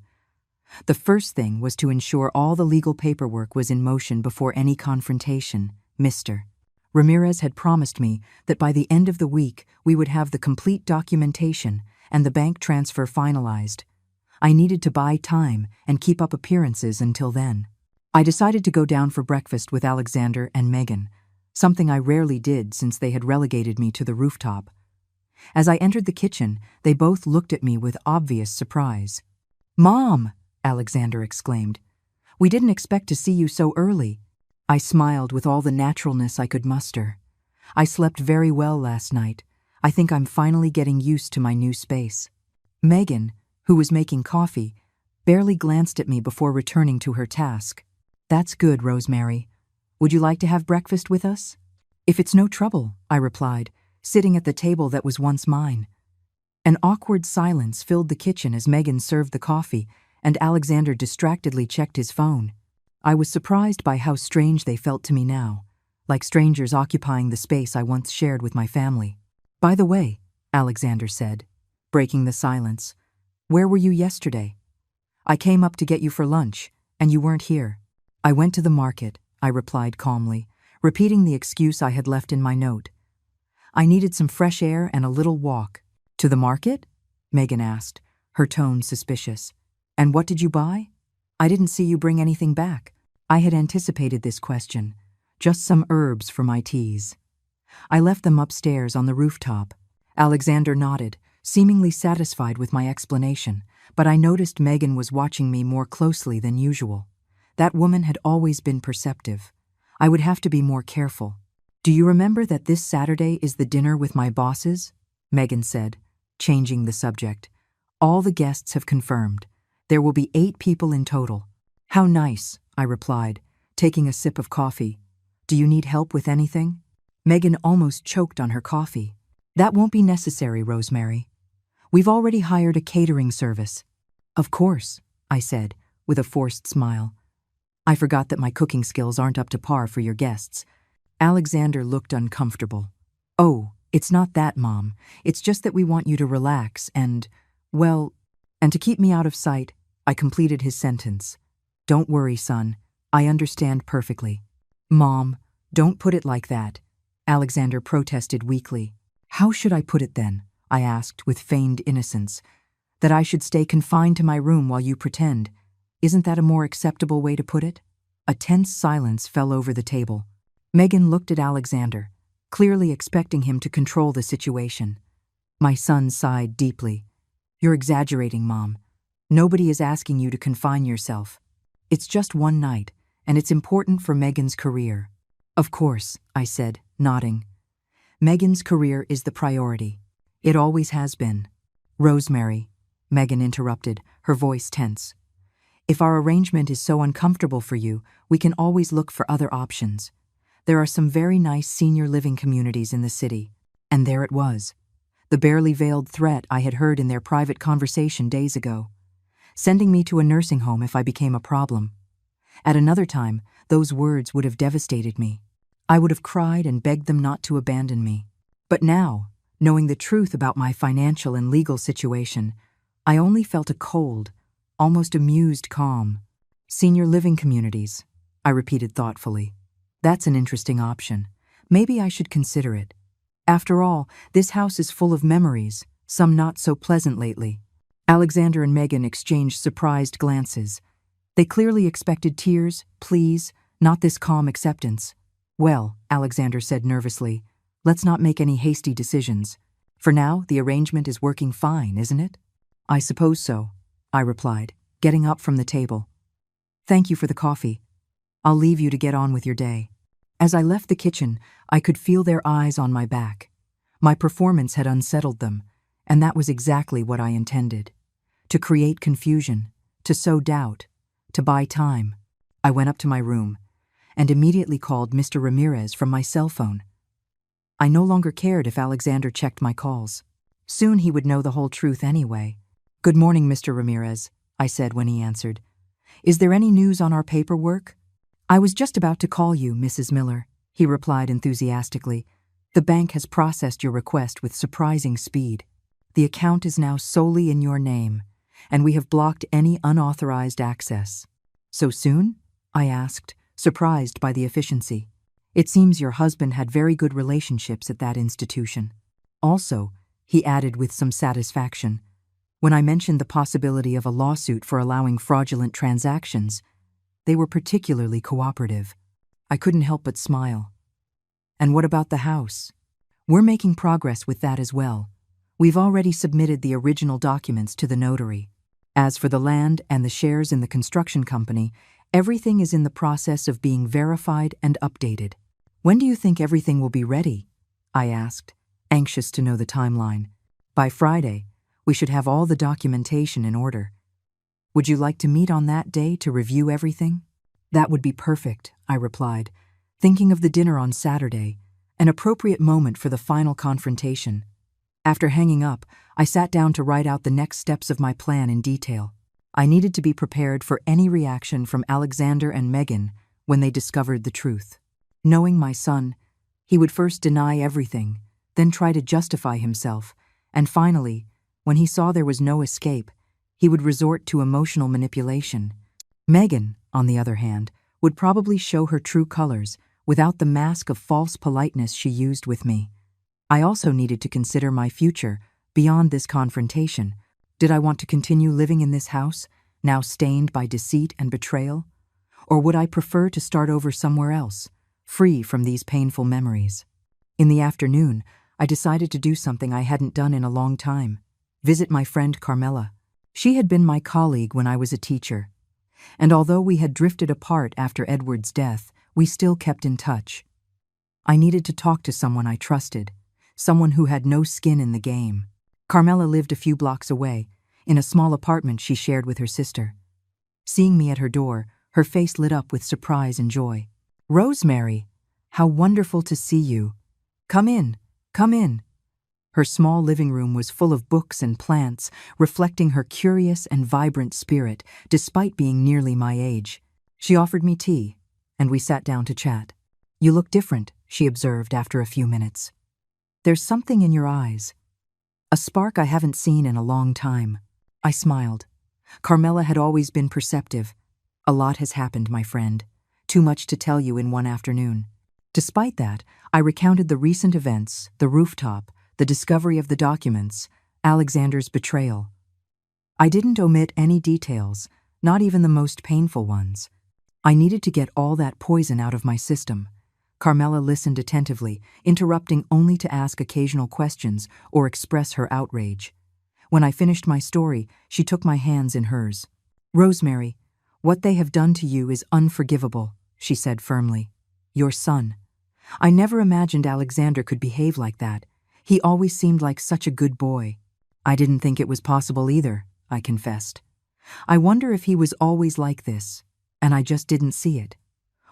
The first thing was to ensure all the legal paperwork was in motion before any confrontation. Mr. Ramirez had promised me that by the end of the week we would have the complete documentation and the bank transfer finalized. I needed to buy time and keep up appearances until then. I decided to go down for breakfast with Alexander and Megan, something I rarely did since they had relegated me to the rooftop. As I entered the kitchen, they both looked at me with obvious surprise. "Mom!" Alexander exclaimed. "We didn't expect to see you so early." I smiled with all the naturalness I could muster. "I slept very well last night. I think I'm finally getting used to my new space." Megan, who was making coffee, barely glanced at me before returning to her task. "That's good, Rosemary. Would you like to have breakfast with us?" "If it's no trouble," I replied, sitting at the table that was once mine. An awkward silence filled the kitchen as Megan served the coffee and Alexander distractedly checked his phone. I was surprised by how strange they felt to me now, like strangers occupying the space I once shared with my family. "By the way," Alexander said, breaking the silence, "where were you yesterday? I came up to get you for lunch, and you weren't here." "I went to the market," I replied calmly, repeating the excuse I had left in my note. "I needed some fresh air and a little walk." "To the market?" Megan asked, her tone suspicious. "And what did you buy? I didn't see you bring anything back." I had anticipated this question. "Just some herbs for my teas." I left them upstairs on the rooftop. Alexander nodded, seemingly satisfied with my explanation, but I noticed Megan was watching me more closely than usual. That woman had always been perceptive. I would have to be more careful. "Do you remember that this Saturday is the dinner with my bosses?" Megan said, changing the subject. "All the guests have confirmed. There will be 8 people in total." "How nice," I replied, taking a sip of coffee. "Do you need help with anything?" Megan almost choked on her coffee. "That won't be necessary, Rosemary. We've already hired a catering service." "Of course," I said, with a forced smile. "I forgot that my cooking skills aren't up to par for your guests." Alexander looked uncomfortable. "Oh, it's not that, Mom. It's just that we want you to relax and, well, and to keep me out of sight." I completed his sentence. "Don't worry, son. I understand perfectly." "Mom, don't put it like that," Alexander protested weakly. "How should I put it then?" I asked with feigned innocence. "That I should stay confined to my room while you pretend. Isn't that a more acceptable way to put it?" A tense silence fell over the table. Megan looked at Alexander, clearly expecting him to control the situation. My son sighed deeply. "You're exaggerating, Mom. Nobody is asking you to confine yourself. It's just one night, and it's important for Megan's career." "Of course," I said, nodding. "Megan's career is the priority. It always has been." "Rosemary," Megan interrupted, her voice tense. "If our arrangement is so uncomfortable for you, we can always look for other options. There are some very nice senior living communities in the city." And there it was, the barely veiled threat I had heard in their private conversation days ago, sending me to a nursing home if I became a problem. At another time, those words would have devastated me. I would have cried and begged them not to abandon me. But now, knowing the truth about my financial and legal situation, I only felt a cold, almost amused calm. "Senior living communities," I repeated thoughtfully. "That's an interesting option. Maybe I should consider it. After all, this house is full of memories, some not so pleasant lately." Alexander and Megan exchanged surprised glances. They clearly expected tears, pleas, not this calm acceptance. "Well," Alexander said nervously, "let's not make any hasty decisions. For now, the arrangement is working fine, isn't it?" "I suppose so," I replied, getting up from the table. "Thank you for the coffee. I'll leave you to get on with your day." As I left the kitchen, I could feel their eyes on my back. My performance had unsettled them, and that was exactly what I intended. To create confusion, to sow doubt, to buy time. I went up to my room and immediately called Mr. Ramirez from my cell phone. I no longer cared if Alexander checked my calls. Soon he would know the whole truth anyway. "Good morning, Mr. Ramirez," I said when he answered. "Is there any news on our paperwork?" "I was just about to call you, Mrs. Miller," he replied enthusiastically. "The bank has processed your request with surprising speed. The account is now solely in your name, and we have blocked any unauthorized access." "So soon?" I asked, surprised by the efficiency. "It seems your husband had very good relationships at that institution." "Also," he added with some satisfaction, "when I mentioned the possibility of a lawsuit for allowing fraudulent transactions, they were particularly cooperative." I couldn't help but smile. "And what about the house?" "We're making progress with that as well. We've already submitted the original documents to the notary. As for the land and the shares in the construction company, everything is in the process of being verified and updated." "When do you think everything will be ready?" I asked, anxious to know the timeline. "By Friday, we should have all the documentation in order." "Would you like to meet on that day to review everything?" "That would be perfect," I replied, thinking of the dinner on Saturday, an appropriate moment for the final confrontation. After hanging up, I sat down to write out the next steps of my plan in detail. I needed to be prepared for any reaction from Alexander and Megan when they discovered the truth. Knowing my son, he would first deny everything, then try to justify himself, and finally, when he saw there was no escape, he would resort to emotional manipulation. Megan, on the other hand, would probably show her true colors without the mask of false politeness she used with me. I also needed to consider my future beyond this confrontation. Did I want to continue living in this house, now stained by deceit and betrayal? Or would I prefer to start over somewhere else, free from these painful memories? In the afternoon, I decided to do something I hadn't done in a long time: visit my friend Carmela. She had been my colleague when I was a teacher, and although we had drifted apart after Edward's death, we still kept in touch. I needed to talk to someone I trusted, someone who had no skin in the game. Carmela lived a few blocks away, in a small apartment she shared with her sister. Seeing me at her door, her face lit up with surprise and joy. "Rosemary, how wonderful to see you. Come in, come in." Her small living room was full of books and plants, reflecting her curious and vibrant spirit, despite being nearly my age. She offered me tea, and we sat down to chat. "You look different," she observed after a few minutes. "There's something in your eyes. A spark I haven't seen in a long time." I smiled. Carmela had always been perceptive. "A lot has happened, my friend. Too much to tell you in one afternoon." Despite that, I recounted the recent events, the rooftop, the discovery of the documents, Alexander's betrayal. I didn't omit any details, not even the most painful ones. I needed to get all that poison out of my system. Carmela listened attentively, interrupting only to ask occasional questions or express her outrage. When I finished my story, she took my hands in hers. "Rosemary, what they have done to you is unforgivable," she said firmly. "Your son. I never imagined Alexander could behave like that. He always seemed like such a good boy." "I didn't think it was possible either," I confessed. "I wonder if he was always like this, and I just didn't see it.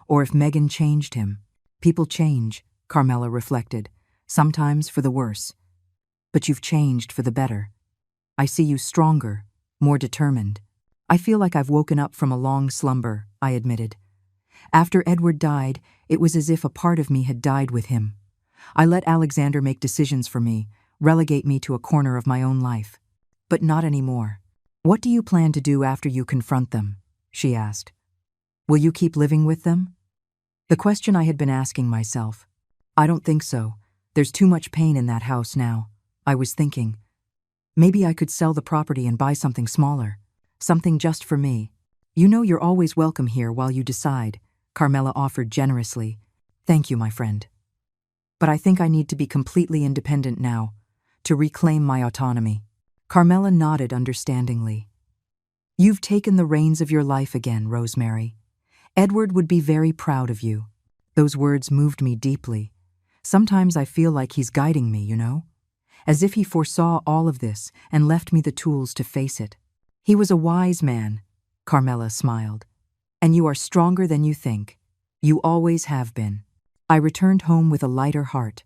Or if Megan changed him." "People change," Carmela reflected, "sometimes for the worse. But you've changed for the better. I see you stronger, more determined." "I feel like I've woken up from a long slumber," I admitted. "After Edward died, it was as if a part of me had died with him. I let Alexander make decisions for me, relegate me to a corner of my own life. But not anymore." "What do you plan to do after you confront them?" she asked. "Will you keep living with them?" The question I had been asking myself. "I don't think so. There's too much pain in that house now." I was thinking, maybe I could sell the property and buy something smaller. Something just for me. "You know you're always welcome here while you decide," Carmela offered generously. "Thank you, my friend. But I think I need to be completely independent now, to reclaim my autonomy." Carmela nodded understandingly. "You've taken the reins of your life again, Rosemary. Edward would be very proud of you." Those words moved me deeply. Sometimes I feel like he's guiding me, as if he foresaw all of this and left me the tools to face it. "He was a wise man," Carmela smiled. "And you are stronger than you think. You always have been." I returned home with a lighter heart.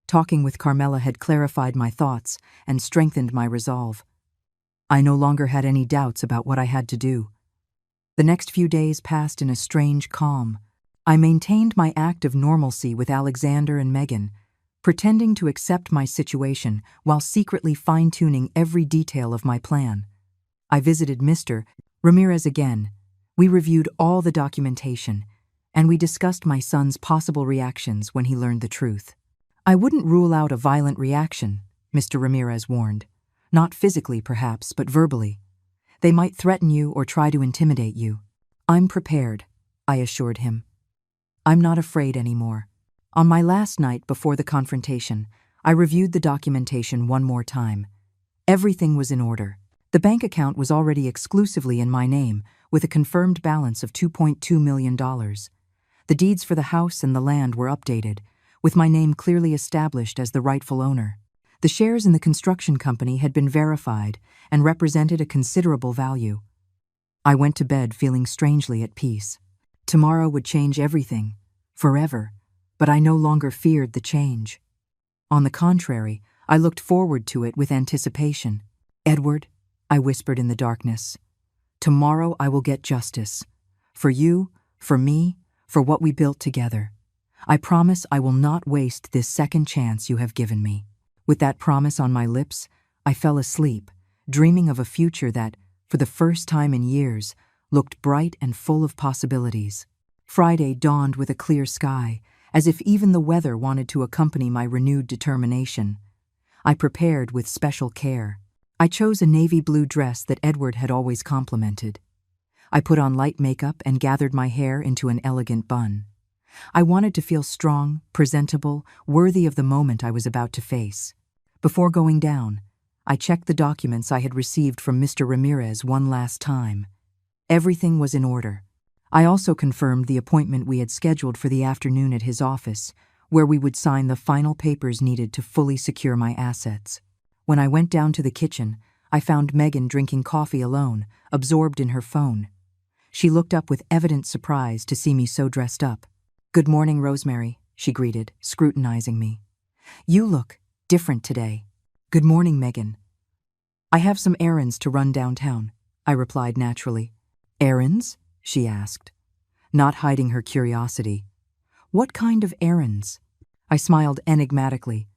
Talking with Carmela had clarified my thoughts and strengthened my resolve. I no longer had any doubts about what I had to do. The next few days passed in a strange calm. I maintained my act of normalcy with Alexander and Megan, pretending to accept my situation while secretly fine-tuning every detail of my plan. I visited Mr. Ramirez again. We reviewed all the documentation, and we discussed my son's possible reactions when he learned the truth. "I wouldn't rule out a violent reaction," Mr. Ramirez warned. "Not physically, perhaps, but verbally. They might threaten you or try to intimidate you." "I'm prepared," I assured him. "I'm not afraid anymore." On my last night before the confrontation, I reviewed the documentation one more time. Everything was in order. The bank account was already exclusively in my name, with a confirmed balance of $2.2 million. The deeds for the house and the land were updated, with my name clearly established as the rightful owner. The shares in the construction company had been verified and represented a considerable value. I went to bed feeling strangely at peace. Tomorrow would change everything, forever, but I no longer feared the change. On the contrary, I looked forward to it with anticipation. "Edward," I whispered in the darkness, "tomorrow I will get justice. For you, for me, for what we built together. I promise I will not waste this second chance you have given me." With that promise on my lips, I fell asleep, dreaming of a future that, for the first time in years, looked bright and full of possibilities. Friday dawned with a clear sky, as if even the weather wanted to accompany my renewed determination. I prepared with special care. I chose a navy blue dress that Edward had always complimented. I put on light makeup and gathered my hair into an elegant bun. I wanted to feel strong, presentable, worthy of the moment I was about to face. Before going down, I checked the documents I had received from Mr. Ramirez one last time. Everything was in order. I also confirmed the appointment we had scheduled for the afternoon at his office, where we would sign the final papers needed to fully secure my assets. When I went down to the kitchen, I found Megan drinking coffee alone, absorbed in her phone. She looked up with evident surprise to see me so dressed up. "Good morning, Rosemary," she greeted, scrutinizing me. "You look different today." "Good morning, Megan. I have some errands to run downtown," I replied naturally. "Errands?" she asked, not hiding her curiosity. "What kind of errands?" I smiled enigmatically.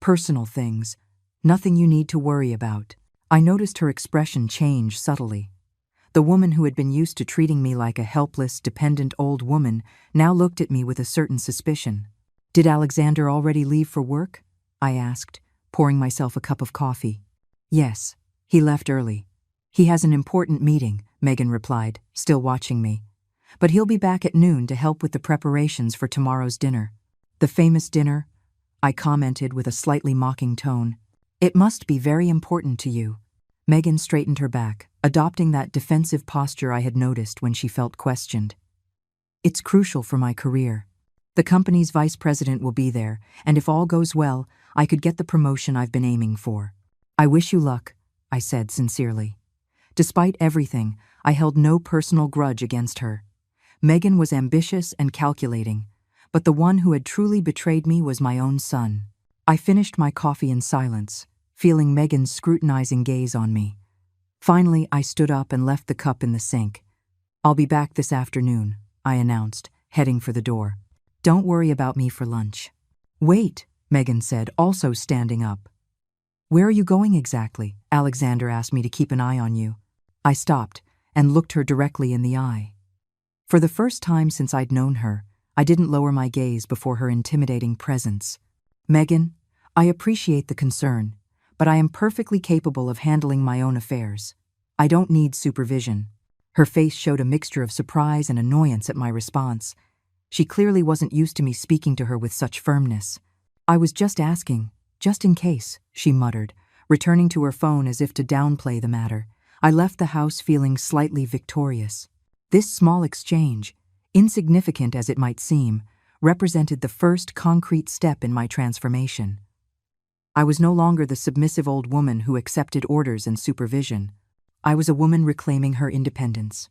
"Personal things. Nothing you need to worry about." I noticed her expression change subtly. The woman who had been used to treating me like a helpless, dependent old woman now looked at me with a certain suspicion. "Did Alexander already leave for work?" I asked, pouring myself a cup of coffee. "Yes, he left early. He has an important meeting," Megan replied, still watching me. but he'll be back at noon to help with the preparations for tomorrow's dinner. The famous dinner? I commented with a slightly mocking tone. It must be very important to you. Megan straightened her back, adopting that defensive posture I had noticed when she felt questioned. It's crucial for my career. The company's vice president will be there, and if all goes well, I could get the promotion I've been aiming for. I wish you luck, I said sincerely. Despite everything, I held no personal grudge against her. Megan was ambitious and calculating, but the one who had truly betrayed me was my own son. I finished my coffee in silence, feeling Megan's scrutinizing gaze on me. Finally, I stood up and left the cup in the sink. I'll be back this afternoon, I announced, heading for the door. Don't worry about me for lunch. Wait, Megan said, also standing up. Where are you going exactly? Alexander asked me to keep an eye on you. I stopped and looked her directly in the eye. For the first time since I'd known her, I didn't lower my gaze before her intimidating presence. Megan, I appreciate the concern, but I am perfectly capable of handling my own affairs. I don't need supervision. Her face showed a mixture of surprise and annoyance at my response. She clearly wasn't used to me speaking to her with such firmness. I was just asking, just in case, she muttered, returning to her phone as if to downplay the matter. I left the house feeling slightly victorious. This small exchange, insignificant as it might seem, represented the first concrete step in my transformation. I was no longer the submissive old woman who accepted orders and supervision. I was a woman reclaiming her independence.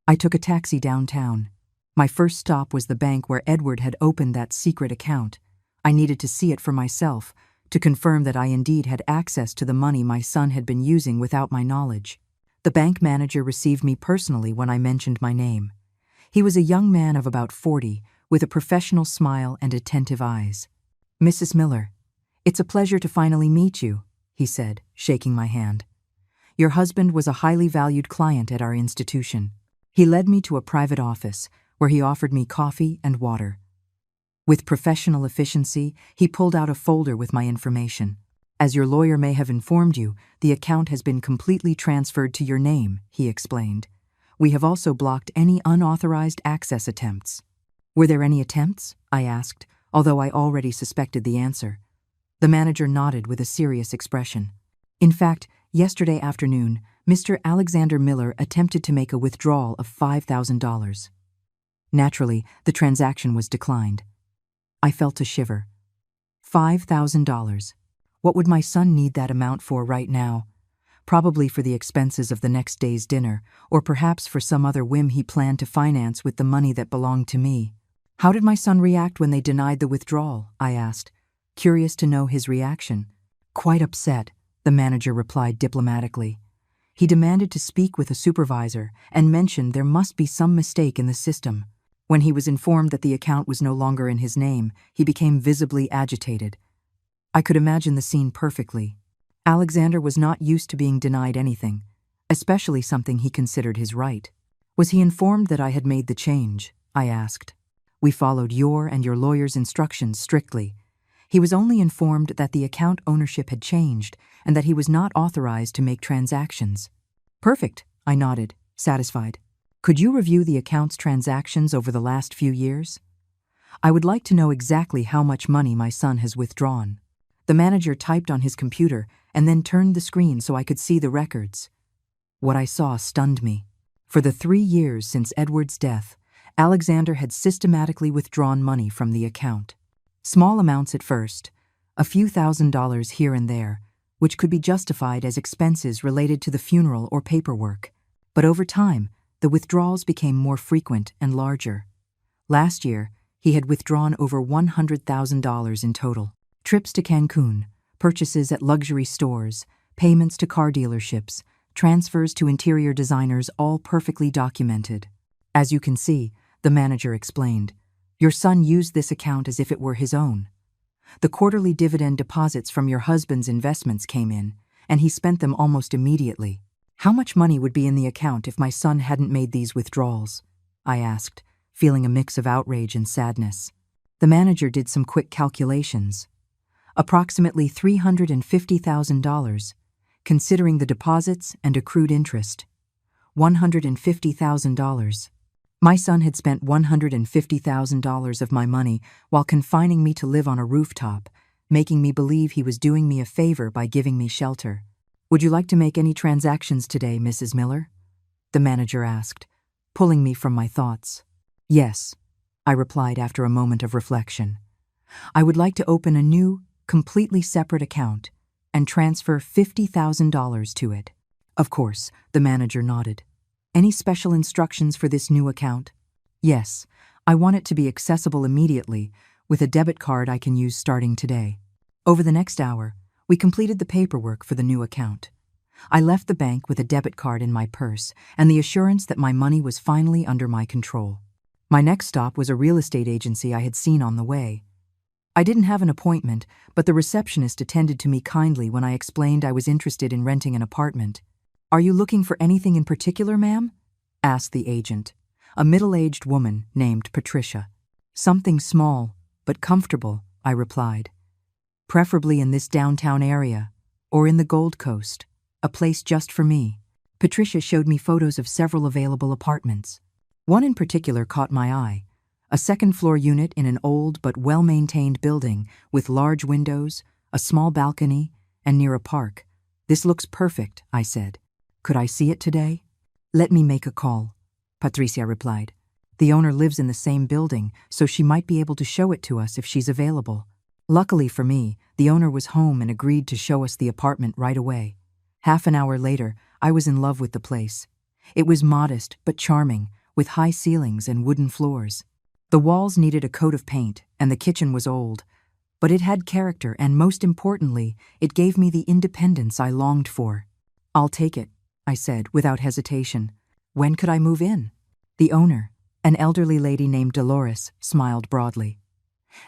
I took a taxi downtown. My first stop was the bank where Edward had opened that secret account. I needed to see it for myself, to confirm that I indeed had access to the money my son had been using without my knowledge. The bank manager received me personally when I mentioned my name. He was a young man of about 40, with a professional smile and attentive eyes. Mrs. Miller, it's a pleasure to finally meet you, he said, shaking my hand. Your husband was a highly valued client at our institution. He led me to a private office, where he offered me coffee and water. With professional efficiency, he pulled out a folder with my information. As your lawyer may have informed you, the account has been completely transferred to your name, he explained. We have also blocked any unauthorized access attempts. Were there any attempts? I asked, although I already suspected the answer. The manager nodded with a serious expression. In fact, yesterday afternoon, Mr. Alexander Miller attempted to make a withdrawal of $5,000. Naturally, the transaction was declined. I felt a shiver. $5,000. What would my son need that amount for right now? Probably for the expenses of the next day's dinner, or perhaps for some other whim he planned to finance with the money that belonged to me. How did my son react when they denied the withdrawal? I asked, curious to know his reaction. Quite upset, the manager replied diplomatically. He demanded to speak with a supervisor and mentioned there must be some mistake in the system. When he was informed that the account was no longer in his name, he became visibly agitated. I could imagine the scene perfectly. Alexander was not used to being denied anything, especially something he considered his right. Was he informed that I had made the change? I asked. We followed your and your lawyer's instructions strictly. He was only informed that the account ownership had changed and that he was not authorized to make transactions. Perfect, I nodded, satisfied. Could you review the account's transactions over the last few years? I would like to know exactly how much money my son has withdrawn. The manager typed on his computer and then turned the screen so I could see the records. What I saw stunned me. For the 3 years since Edward's death, Alexander had systematically withdrawn money from the account. Small amounts at first, a few $1,000s here and there, which could be justified as expenses related to the funeral or paperwork. But over time, the withdrawals became more frequent and larger. Last year, he had withdrawn over $100,000 in total. Trips to Cancun, purchases at luxury stores, payments to car dealerships, transfers to interior designers, all perfectly documented. As you can see, the manager explained, your son used this account as if it were his own. The quarterly dividend deposits from your husband's investments came in, and he spent them almost immediately. How much money would be in the account if my son hadn't made these withdrawals? I asked, feeling a mix of outrage and sadness. The manager did some quick calculations. Approximately $350,000, considering the deposits and accrued interest. $150,000. My son had spent $150,000 of my money while confining me to live on a rooftop, making me believe he was doing me a favor by giving me shelter. "Would you like to make any transactions today, Mrs. Miller?" the manager asked, pulling me from my thoughts. "Yes," I replied after a moment of reflection. "I would like to open a new, completely separate account and transfer $50,000 to it." "Of course," the manager nodded. "Any special instructions for this new account?" "Yes, I want it to be accessible immediately, with a debit card I can use starting today." Over the next hour, we completed the paperwork for the new account. I left the bank with a debit card in my purse and the assurance that my money was finally under my control. My next stop was a real estate agency I had seen on the way. I didn't have an appointment, but the receptionist attended to me kindly when I explained I was interested in renting an apartment. "Are you looking for anything in particular, ma'am?" asked the agent, a middle-aged woman named Patricia. "Something small, but comfortable," I replied. "Preferably in this downtown area, or in the Gold Coast, a place just for me." Patricia showed me photos of several available apartments. One in particular caught my eye, a second-floor unit in an old but well-maintained building with large windows, a small balcony, and near a park. "This looks perfect," I said. "Could I see it today?" "Let me make a call," Patricia replied. "The owner lives in the same building, so she might be able to show it to us if she's available." Luckily for me, the owner was home and agreed to show us the apartment right away. Half an hour later, I was in love with the place. It was modest but charming, with high ceilings and wooden floors. The walls needed a coat of paint, and the kitchen was old, but it had character and, most importantly, it gave me the independence I longed for. "I'll take it," I said without hesitation. "When could I move in?" The owner, an elderly lady named Dolores, smiled broadly.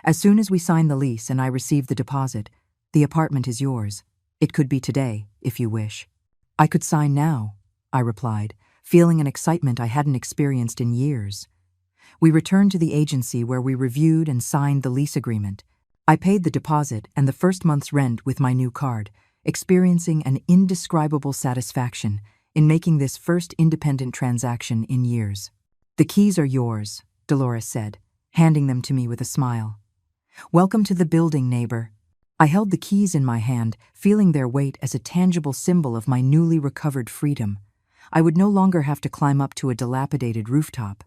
"As soon as we sign the lease and I receive the deposit, the apartment is yours. It could be today, if you wish." "I could sign now," I replied, feeling an excitement I hadn't experienced in years. We returned to the agency where we reviewed and signed the lease agreement. I paid the deposit and the first month's rent with my new card, experiencing an indescribable satisfaction in making this first independent transaction in years. "The keys are yours," Dolores said, handing them to me with a smile. "Welcome to the building, neighbor." I held the keys in my hand, feeling their weight as a tangible symbol of my newly recovered freedom. I would no longer have to climb up to a dilapidated rooftop.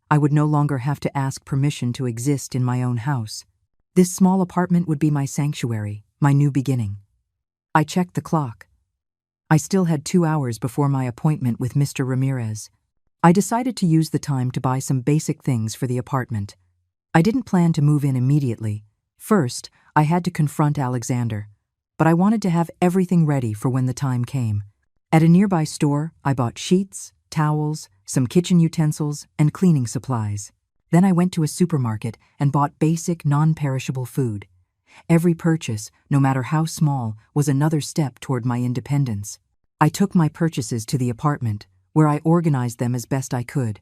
I would no longer have to ask permission to exist in my own house. This small apartment would be my sanctuary, my new beginning. I checked the clock. I still had 2 hours before my appointment with Mr. Ramirez. I decided to use the time to buy some basic things for the apartment. I didn't plan to move in immediately. First, I had to confront Alexander, but I wanted to have everything ready for when the time came. At a nearby store, I bought sheets, towels, some kitchen utensils, and cleaning supplies. Then I went to a supermarket and bought basic, non-perishable food. Every purchase, no matter how small, was another step toward my independence. I took my purchases to the apartment, where I organized them as best I could.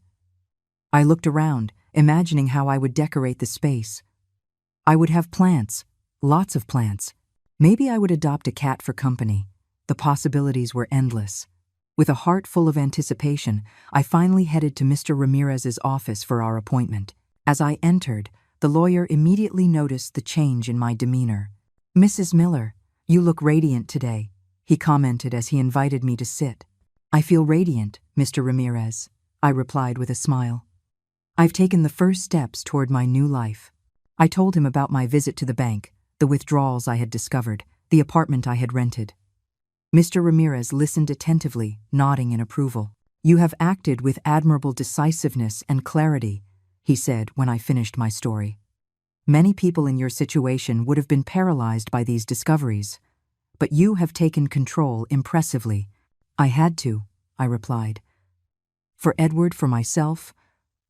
I looked around, imagining how I would decorate the space. I would have plants, lots of plants. Maybe I would adopt a cat for company. The possibilities were endless. With a heart full of anticipation, I finally headed to Mr. Ramirez's office for our appointment. As I entered, the lawyer immediately noticed the change in my demeanor. "Mrs. Miller, you look radiant today," he commented as he invited me to sit. "I feel radiant, Mr. Ramirez," I replied with a smile. "I've taken the first steps toward my new life." I told him about my visit to the bank, the withdrawals I had discovered, the apartment I had rented. Mr. Ramirez listened attentively, nodding in approval. "You have acted with admirable decisiveness and clarity," he said when I finished my story. "Many people in your situation would have been paralyzed by these discoveries, but you have taken control impressively." "I had to," I replied. "For Edward, for myself,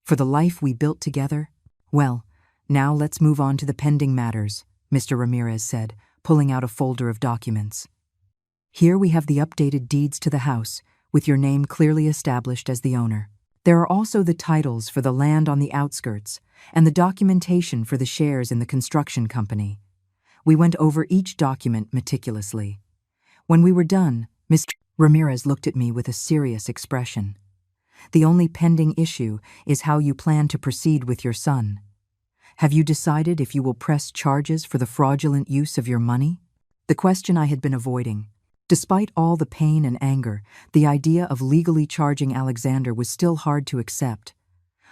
for the life we built together." "Well, now let's move on to the pending matters," Mr. Ramirez said, pulling out a folder of documents. "Here we have the updated deeds to the house, with your name clearly established as the owner. There are also the titles for the land on the outskirts and the documentation for the shares in the construction company." We went over each document meticulously. When we were done, Mr. Ramirez looked at me with a serious expression. The only pending issue is how you plan to proceed with your son. Have you decided if you will press charges for the fraudulent use of your money? The question I had been avoiding. Despite all the pain and anger, the idea of legally charging Alexander was still hard to accept.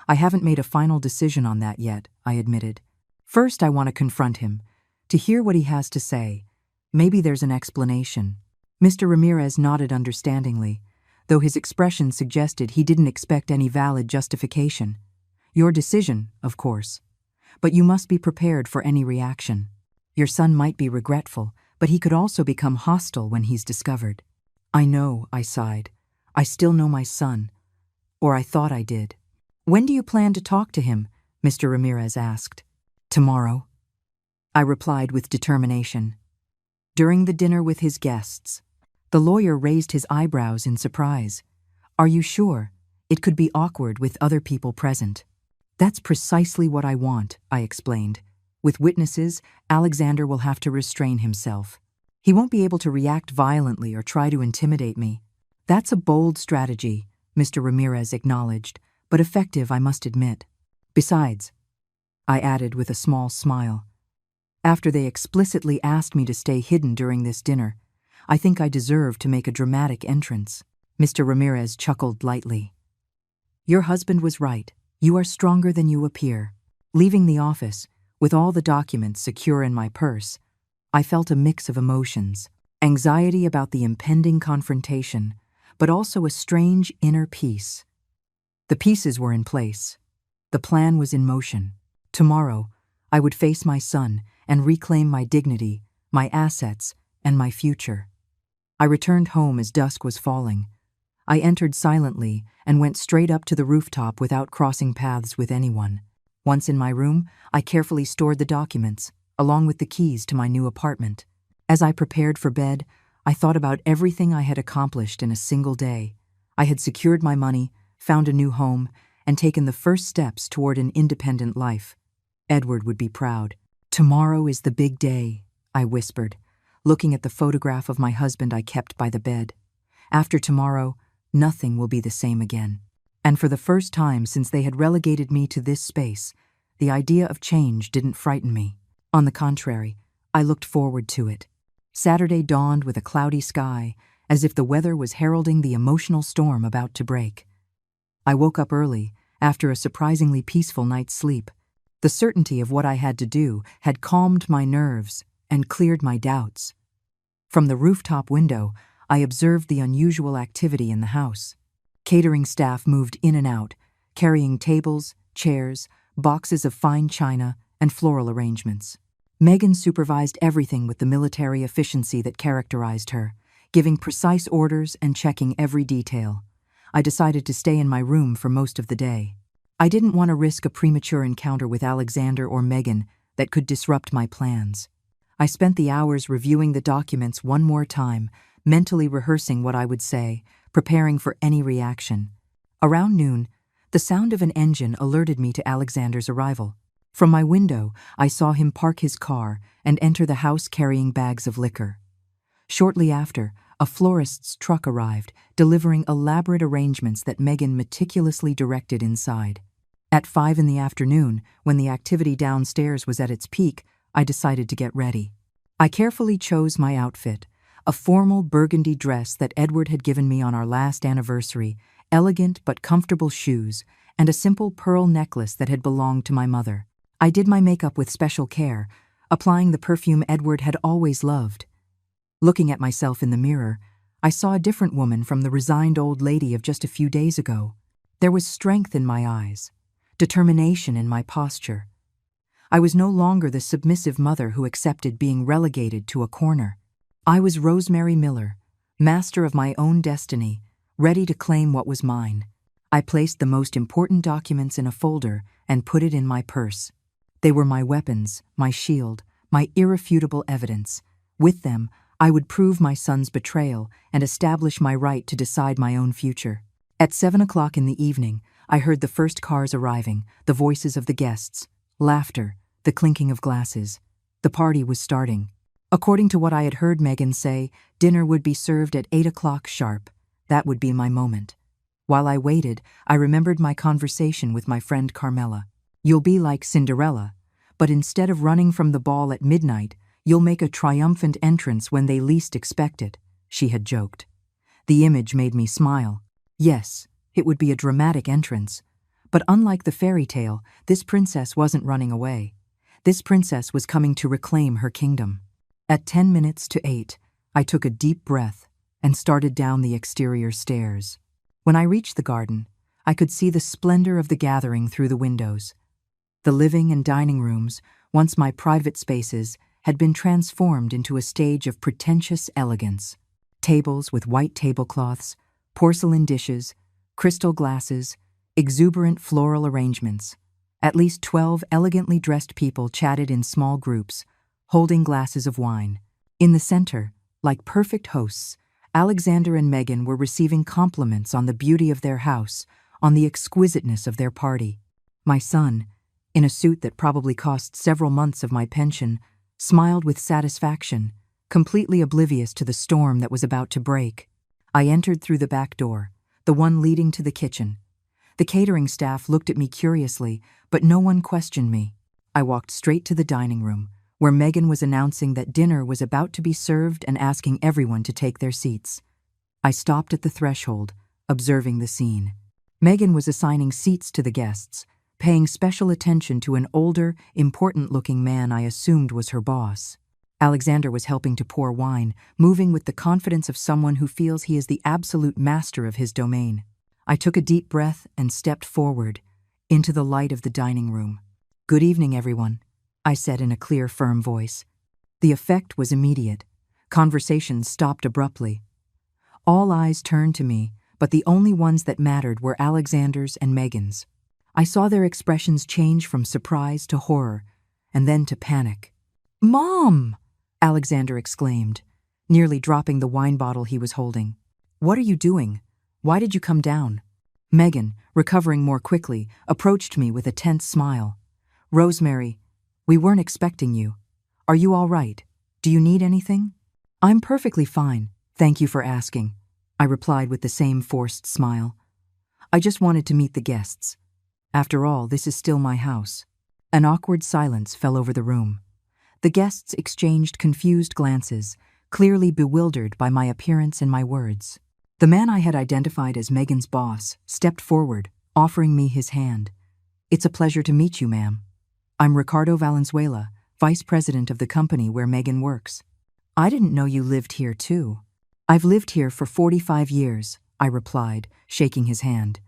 I haven't made a final decision on that yet, I admitted. First, I want to confront him, to hear what he has to say. Maybe there's an explanation. Mr. Ramirez nodded understandingly, though his expression suggested he didn't expect any valid justification. Your decision, of course. But you must be prepared for any reaction. Your son might be regretful, but he could also become hostile when he's discovered. I know, I sighed. I still know my son. Or I thought I did. When do you plan to talk to him? Mr. Ramirez asked. Tomorrow, I replied with determination. During the dinner with his guests, the lawyer raised his eyebrows in surprise. Are you sure? It could be awkward with other people present. That's precisely what I want, I explained. With witnesses, Alexander will have to restrain himself. He won't be able to react violently or try to intimidate me. That's a bold strategy, Mr. Ramirez acknowledged, but effective, I must admit. Besides, I added with a small smile, after they explicitly asked me to stay hidden during this dinner, I think I deserve to make a dramatic entrance. Mr. Ramirez chuckled lightly. Your husband was right. You are stronger than you appear. Leaving the office, with all the documents secure in my purse, I felt a mix of emotions, anxiety about the impending confrontation, but also a strange inner peace. The pieces were in place. The plan was in motion. Tomorrow, I would face my son and reclaim my dignity, my assets, and my future. I returned home as dusk was falling. I entered silently and went straight up to the rooftop without crossing paths with anyone. Once in my room, I carefully stored the documents, along with the keys to my new apartment. As I prepared for bed, I thought about everything I had accomplished in a single day. I had secured my money, found a new home, and taken the first steps toward an independent life. Edward would be proud. Tomorrow is the big day, I whispered, looking at the photograph of my husband I kept by the bed. After tomorrow, nothing will be the same again. And for the first time since they had relegated me to this space, the idea of change didn't frighten me. On the contrary, I looked forward to it. Saturday dawned with a cloudy sky, as if the weather was heralding the emotional storm about to break. I woke up early, after a surprisingly peaceful night's sleep. The certainty of what I had to do had calmed my nerves and cleared my doubts. From the rooftop window, I observed the unusual activity in the house. Catering staff moved in and out, carrying tables, chairs, boxes of fine china, and floral arrangements. Megan supervised everything with the military efficiency that characterized her, giving precise orders and checking every detail. I decided to stay in my room for most of the day. I didn't want to risk a premature encounter with Alexander or Megan that could disrupt my plans. I spent the hours reviewing the documents one more time, mentally rehearsing what I would say, preparing for any reaction. Around noon, the sound of an engine alerted me to Alexander's arrival. From my window, I saw him park his car and enter the house carrying bags of liquor. Shortly after, a florist's truck arrived, delivering elaborate arrangements that Megan meticulously directed inside. At 5 p.m, when the activity downstairs was at its peak, I decided to get ready. I carefully chose my outfit, a formal burgundy dress that Edward had given me on our last anniversary, elegant but comfortable shoes, and a simple pearl necklace that had belonged to my mother. I did my makeup with special care, applying the perfume Edward had always loved. Looking at myself in the mirror, I saw a different woman from the resigned old lady of just a few days ago. There was strength in my eyes, determination in my posture. I was no longer the submissive mother who accepted being relegated to a corner. I was Rosemary Miller, master of my own destiny, ready to claim what was mine. I placed the most important documents in a folder and put it in my purse. They were my weapons, my shield, my irrefutable evidence. With them, I would prove my son's betrayal and establish my right to decide my own future. At 7 o'clock in the evening, I heard the first cars arriving, the voices of the guests, laughter, the clinking of glasses. The party was starting. According to what I had heard Megan say, dinner would be served at 8 o'clock sharp. That would be my moment. While I waited, I remembered my conversation with my friend Carmela. "You'll be like Cinderella, but instead of running from the ball at midnight, you'll make a triumphant entrance when they least expect it," she had joked. The image made me smile. Yes, it would be a dramatic entrance. But unlike the fairy tale, this princess wasn't running away. This princess was coming to reclaim her kingdom. At 10 minutes to 8, I took a deep breath and started down the exterior stairs. When I reached the garden, I could see the splendor of the gathering through the windows. The living and dining rooms, once my private spaces, had been transformed into a stage of pretentious elegance. Tables with white tablecloths, porcelain dishes, crystal glasses, exuberant floral arrangements. At least 12 elegantly dressed people chatted in small groups, holding glasses of wine. In the center, like perfect hosts, Alexander and Meghan were receiving compliments on the beauty of their house, on the exquisiteness of their party. My son, in a suit that probably cost several months of my pension, smiled with satisfaction, completely oblivious to the storm that was about to break. I entered through the back door, the one leading to the kitchen. The catering staff looked at me curiously, but no one questioned me. I walked straight to the dining room, where Meghan was announcing that dinner was about to be served and asking everyone to take their seats. I stopped at the threshold, observing the scene. Meghan was assigning seats to the guests, paying special attention to an older, important-looking man I assumed was her boss. Alexander was helping to pour wine, moving with the confidence of someone who feels he is the absolute master of his domain. I took a deep breath and stepped forward, into the light of the dining room. "Good evening, everyone," I said in a clear, firm voice. The effect was immediate. Conversation stopped abruptly. All eyes turned to me, but the only ones that mattered were Alexander's and Meghan's. I saw their expressions change from surprise to horror, and then to panic. "Mom!" Alexander exclaimed, nearly dropping the wine bottle he was holding. "What are you doing? Why did you come down?" Meghan, recovering more quickly, approached me with a tense smile. "Rosemary, we weren't expecting you. Are you all right? Do you need anything?" "I'm perfectly fine, thank you for asking," I replied with the same forced smile. "I just wanted to meet the guests. After all, this is still my house." An awkward silence fell over the room. The guests exchanged confused glances, clearly bewildered by my appearance and my words. The man I had identified as Meghan's boss stepped forward, offering me his hand. "It's a pleasure to meet you, ma'am. I'm Ricardo Valenzuela, vice president of the company where Meghan works." "I didn't know you lived here, too." "I've lived here for 45 years, I replied, shaking his hand.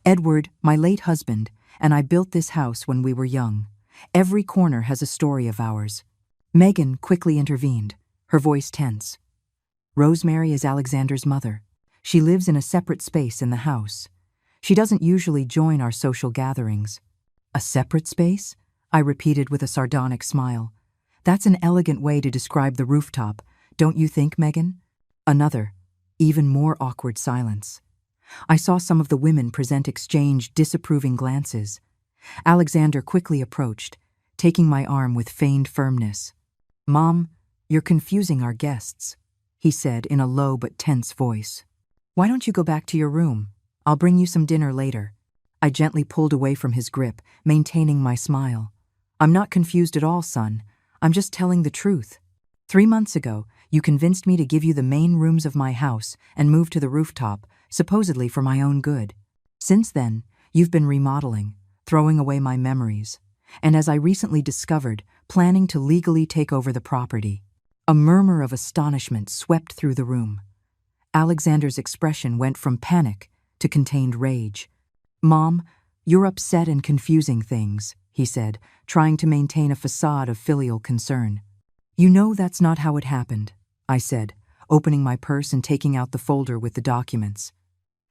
"Edward, my late husband, and I built this house when we were young. Every corner has a story of ours." Meghan quickly intervened, her voice tense. "Rosemary is Alexander's mother. She lives in a separate space in the house. She doesn't usually join our social gatherings." "A separate space?" I repeated with a sardonic smile. "That's an elegant way to describe the rooftop, don't you think, Meghan?" Another, even more awkward silence. I saw some of the women present exchange disapproving glances. Alexander quickly approached, taking my arm with feigned firmness. "Mom, you're confusing our guests," he said in a low but tense voice. "Why don't you go back to your room? I'll bring you some dinner later." I gently pulled away from his grip, maintaining my smile. "I'm not confused at all, son. I'm just telling the truth. 3 months ago, you convinced me to give you the main rooms of my house and move to the rooftop, supposedly for my own good. Since then, you've been remodeling, throwing away my memories, and as I recently discovered, planning to legally take over the property." A murmur of astonishment swept through the room. Alexander's expression went from panic to contained rage. "Mom, you're upset and confusing things," he said, trying to maintain a facade of filial concern. "You know that's not how it happened," I said, opening my purse and taking out the folder with the documents.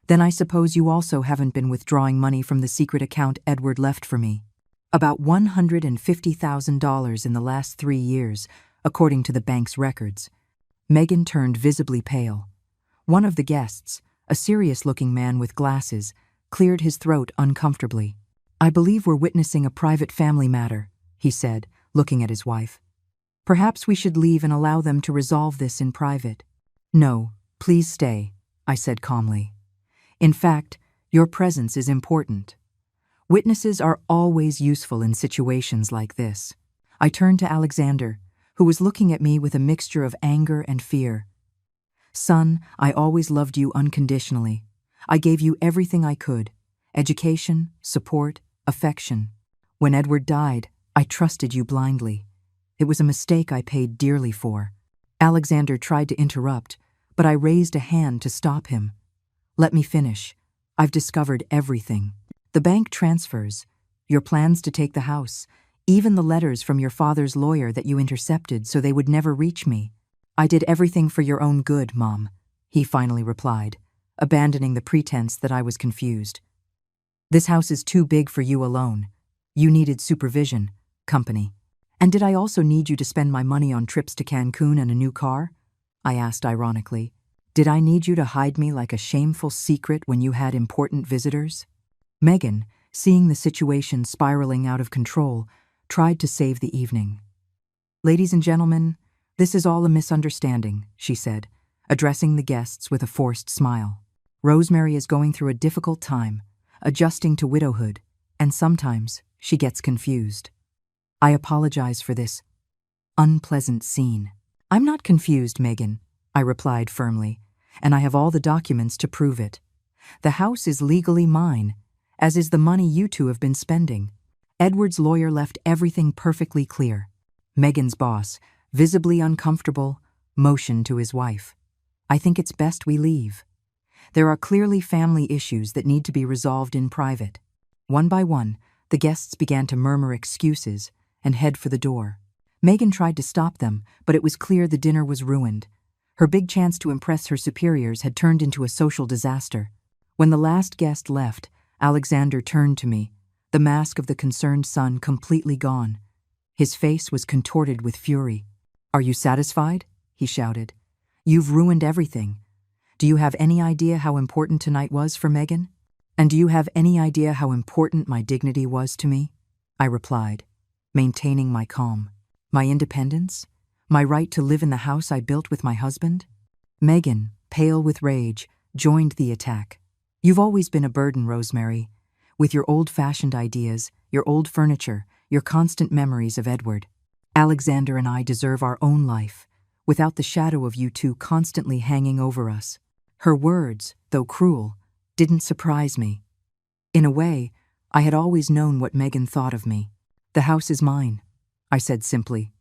"Then I suppose you also haven't been withdrawing money from the secret account Edward left for me. About $150,000 in the last 3 years, according to the bank's records." Meghan turned visibly pale. One of the guests, a serious-looking man with glasses, cleared his throat uncomfortably. "I believe we're witnessing a private family matter," he said, looking at his wife. "Perhaps we should leave and allow them to resolve this in private." "No, please stay," I said calmly. In fact, your presence is important. Witnesses are always useful in situations like this. I turned to Alexander, who was looking at me with a mixture of anger and fear. Son, I always loved you unconditionally. I gave you everything I could: education, support, affection. When Edward died, I trusted you blindly. It was a mistake I paid dearly for. Alexander tried to interrupt, but I raised a hand to stop him. Let me finish. I've discovered everything. The bank transfers, your plans to take the house, even the letters from your father's lawyer that you intercepted so they would never reach me. I did everything for your own good, Mom, he finally replied, abandoning the pretense that I was confused. This house is too big for you alone. You needed supervision, company. And did I also need you to spend my money on trips to Cancun and a new car? I asked ironically. Did I need you to hide me like a shameful secret when you had important visitors? Megan, seeing the situation spiraling out of control, tried to save the evening. Ladies and gentlemen, this is all a misunderstanding, she said, addressing the guests with a forced smile. Rosemary is going through a difficult time, adjusting to widowhood, and sometimes she gets confused. I apologize for this unpleasant scene. I'm not confused, Megan, I replied firmly, and I have all the documents to prove it. The house is legally mine, as is the money you two have been spending. Edward's lawyer left everything perfectly clear. Megan's boss, visibly uncomfortable, motioned to his wife. I think it's best we leave. There are clearly family issues that need to be resolved in private. One by one, the guests began to murmur excuses and head for the door. Megan tried to stop them, but it was clear the dinner was ruined. Her big chance to impress her superiors had turned into a social disaster. When the last guest left, Alexander turned to me, the mask of the concerned son completely gone. His face was contorted with fury. Are you satisfied? He shouted. You've ruined everything. Do you have any idea how important tonight was for Megan? And do you have any idea how important my dignity was to me? I replied, maintaining my calm. My independence? My right to live in the house I built with my husband? Megan, pale with rage, joined the attack. You've always been a burden, Rosemary, with your old-fashioned ideas, your old furniture, your constant memories of Edward. Alexander and I deserve our own life, without the shadow of you two constantly hanging over us. Her words, though cruel, didn't surprise me. In a way, I had always known what Megan thought of me. The house is mine, I said simply,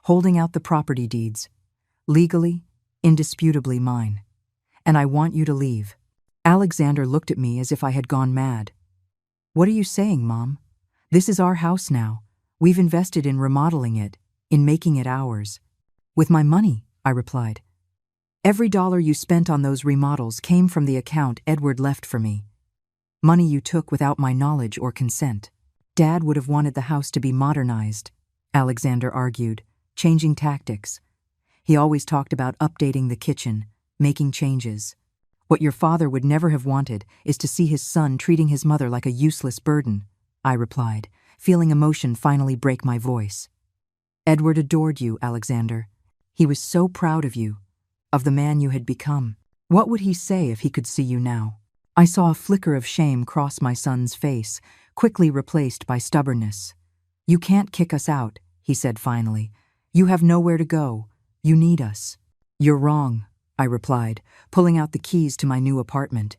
holding out the property deeds. Legally, indisputably mine. And I want you to leave. Alexander looked at me as if I had gone mad. What are you saying, Mom? This is our house now. We've invested in remodeling it, in making it ours. With my money, I replied. Every dollar you spent on those remodels came from the account Edward left for me. Money you took without my knowledge or consent. Dad would have wanted the house to be modernized, Alexander argued, changing tactics. He always talked about updating the kitchen, making changes. What your father would never have wanted is to see his son treating his mother like a useless burden, I replied, feeling emotion finally break my voice. Edward adored you, Alexander. He was so proud of you, of the man you had become. What would he say if he could see you now? I saw a flicker of shame cross my son's face, quickly replaced by stubbornness. You can't kick us out, he said finally. You have nowhere to go. You need us. You're wrong, I replied, pulling out the keys to my new apartment.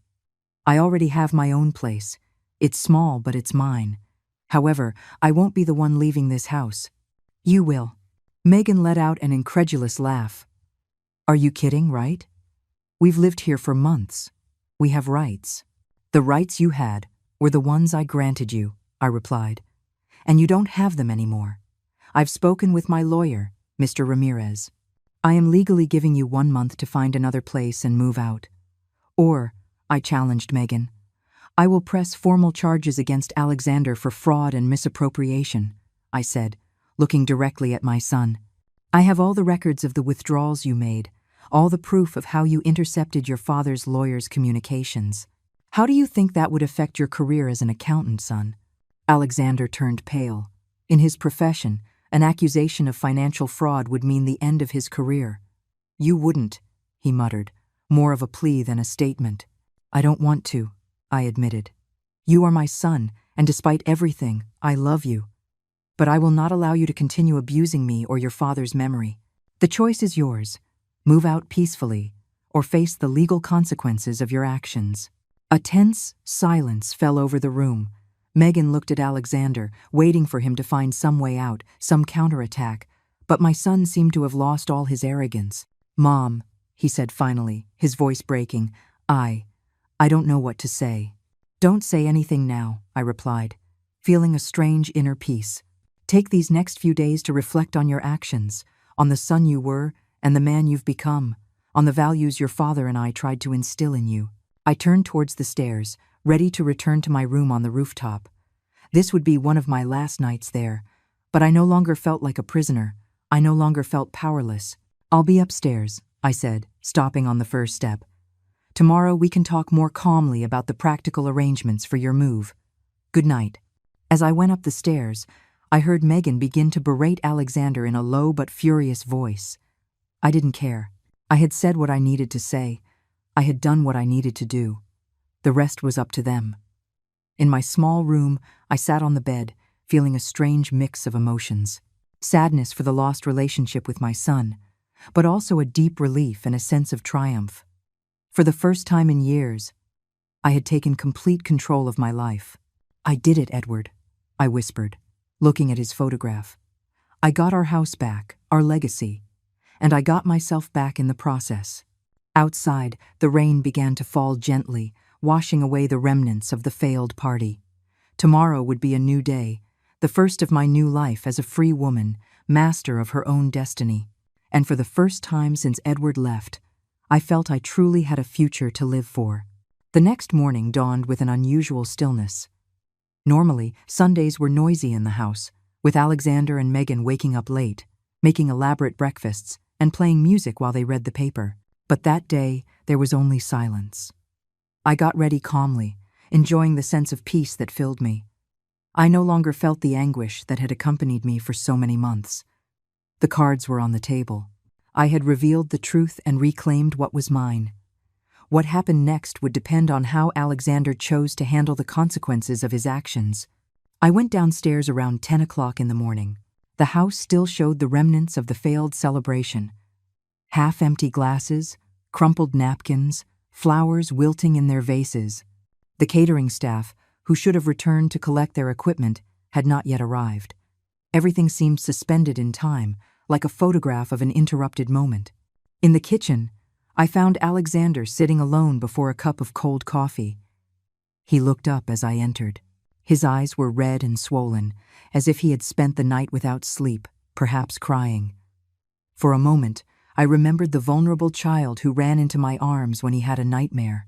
I already have my own place. It's small, but it's mine. However, I won't be the one leaving this house. You will. Megan let out an incredulous laugh. Are you kidding, right? We've lived here for months. We have rights. The rights you had were the ones I granted you, I replied. And you don't have them anymore. I've spoken with my lawyer, Mr. Ramirez. I am legally giving you 1 month to find another place and move out. Or, I challenged Megan, I will press formal charges against Alexander for fraud and misappropriation, I said, looking directly at my son. I have all the records of the withdrawals you made, all the proof of how you intercepted your father's lawyer's communications. How do you think that would affect your career as an accountant, son? Alexander turned pale. In his profession, an accusation of financial fraud would mean the end of his career. You wouldn't, he muttered, more of a plea than a statement. I don't want to, I admitted. You are my son, and despite everything, I love you. But I will not allow you to continue abusing me or your father's memory. The choice is yours. Move out peacefully, or face the legal consequences of your actions. A tense silence fell over the room. Megan looked at Alexander, waiting for him to find some way out, some counterattack, but my son seemed to have lost all his arrogance. Mom, he said finally, his voice breaking, I don't know what to say. Don't say anything now, I replied, feeling a strange inner peace. Take these next few days to reflect on your actions, on the son you were and the man you've become, on the values your father and I tried to instill in you. I turned towards the stairs, ready to return to my room on the rooftop. This would be one of my last nights there, but I no longer felt like a prisoner. I no longer felt powerless. I'll be upstairs, I said, stopping on the first step. Tomorrow we can talk more calmly about the practical arrangements for your move. Good night. As I went up the stairs, I heard Megan begin to berate Alexander in a low but furious voice. I didn't care. I had said what I needed to say. I had done what I needed to do. The rest was up to them. In my small room, I sat on the bed, feeling a strange mix of emotions. Sadness for the lost relationship with my son, but also a deep relief and a sense of triumph. For the first time in years, I had taken complete control of my life. I did it, Edward, I whispered, looking at his photograph. I got our house back, our legacy, and I got myself back in the process. Outside, the rain began to fall gently, washing away the remnants of the failed party. Tomorrow would be a new day, the first of my new life as a free woman, master of her own destiny. And for the first time since Edward left, I felt I truly had a future to live for. The next morning dawned with an unusual stillness. Normally, Sundays were noisy in the house, with Alexander and Megan waking up late, making elaborate breakfasts, and playing music while they read the paper. But that day, there was only silence. I got ready calmly, enjoying the sense of peace that filled me. I no longer felt the anguish that had accompanied me for so many months. The cards were on the table. I had revealed the truth and reclaimed what was mine. What happened next would depend on how Alexander chose to handle the consequences of his actions. I went downstairs around 10 o'clock in the morning. The house still showed the remnants of the failed celebration. Half-empty glasses, crumpled napkins, flowers wilting in their vases. The catering staff, who should have returned to collect their equipment, had not yet arrived. Everything seemed suspended in time, like a photograph of an interrupted moment. In the kitchen, I found Alexander sitting alone before a cup of cold coffee. He looked up as I entered. His eyes were red and swollen, as if he had spent the night without sleep, perhaps crying. For a moment, I remembered the vulnerable child who ran into my arms when he had a nightmare.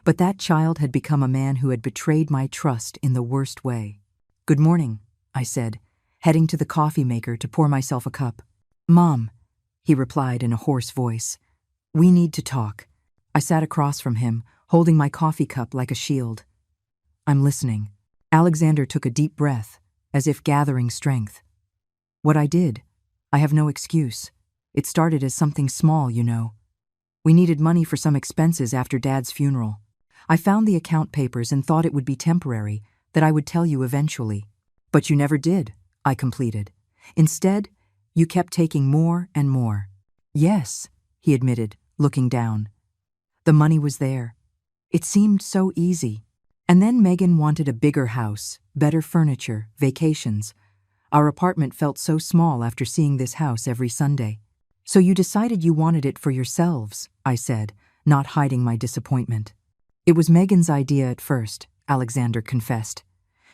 But that child had become a man who had betrayed my trust in the worst way. "Good morning," I said, heading to the coffee maker to pour myself a cup. "Mom," he replied in a hoarse voice. "We need to talk." I sat across from him, holding my coffee cup like a shield. "I'm listening." Alexander took a deep breath, as if gathering strength. "What I did, I have no excuse. It started as something small, you know. We needed money for some expenses after Dad's funeral. I found the account papers and thought it would be temporary, that I would tell you eventually. But you never did," I completed. "Instead, you kept taking more and more." "Yes," he admitted, looking down. "The money was there. It seemed so easy. And then Megan wanted a bigger house, better furniture, vacations. Our apartment felt so small after seeing this house every Sunday. So you decided you wanted it for yourselves," I said, not hiding my disappointment. "It was Megan's idea at first," Alexander confessed.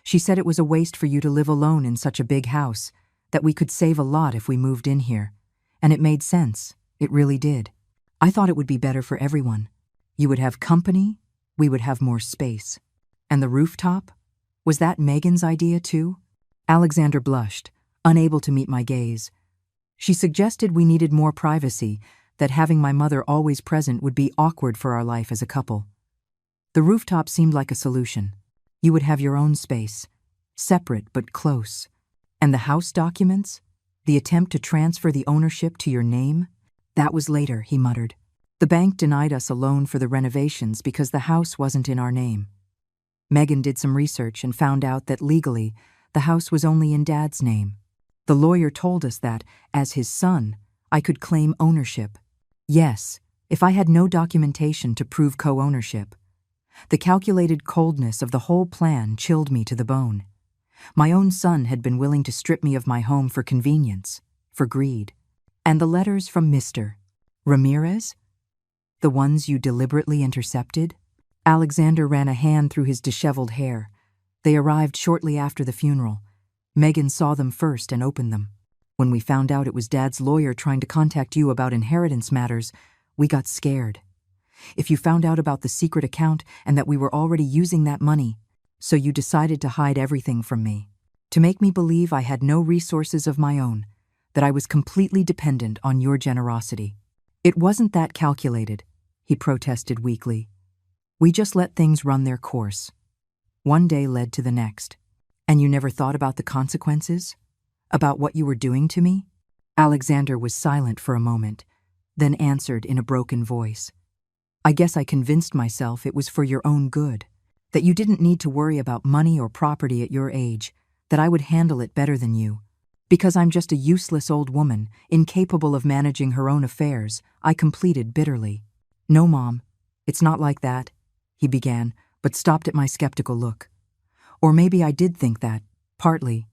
"She said it was a waste for you to live alone in such a big house, that we could save a lot if we moved in here. And it made sense. It really did. I thought it would be better for everyone. You would have company, we would have more space. And the rooftop? Was that Megan's idea too?" Alexander blushed, unable to meet my gaze. "She suggested we needed more privacy, that having my mother always present would be awkward for our life as a couple. The rooftop seemed like a solution. You would have your own space, separate but close. And the house documents? The attempt to transfer the ownership to your name? That was later," he muttered. The bank denied us a loan for the renovations because the house wasn't in our name. Megan did some research and found out that legally, the house was only in Dad's name. The lawyer told us that, as his son, I could claim ownership. Yes, if I had no documentation to prove co-ownership. The calculated coldness of the whole plan chilled me to the bone. My own son had been willing to strip me of my home for convenience, for greed. And the letters from Mr. Ramirez? The ones you deliberately intercepted? Alexander ran a hand through his disheveled hair. They arrived shortly after the funeral. Megan saw them first and opened them. When we found out it was Dad's lawyer trying to contact you about inheritance matters, we got scared. If you found out about the secret account and that we were already using that money, so you decided to hide everything from me, to make me believe I had no resources of my own, that I was completely dependent on your generosity. It wasn't that calculated, he protested weakly. We just let things run their course. One day led to the next. And you never thought about the consequences? About what you were doing to me? Alexander was silent for a moment, then answered in a broken voice. I guess I convinced myself it was for your own good, that you didn't need to worry about money or property at your age, that I would handle it better than you. Because I'm just a useless old woman, incapable of managing her own affairs, I completed bitterly. No, Mom, it's not like that, he began, but stopped at my skeptical look. Or maybe I did think that, partly.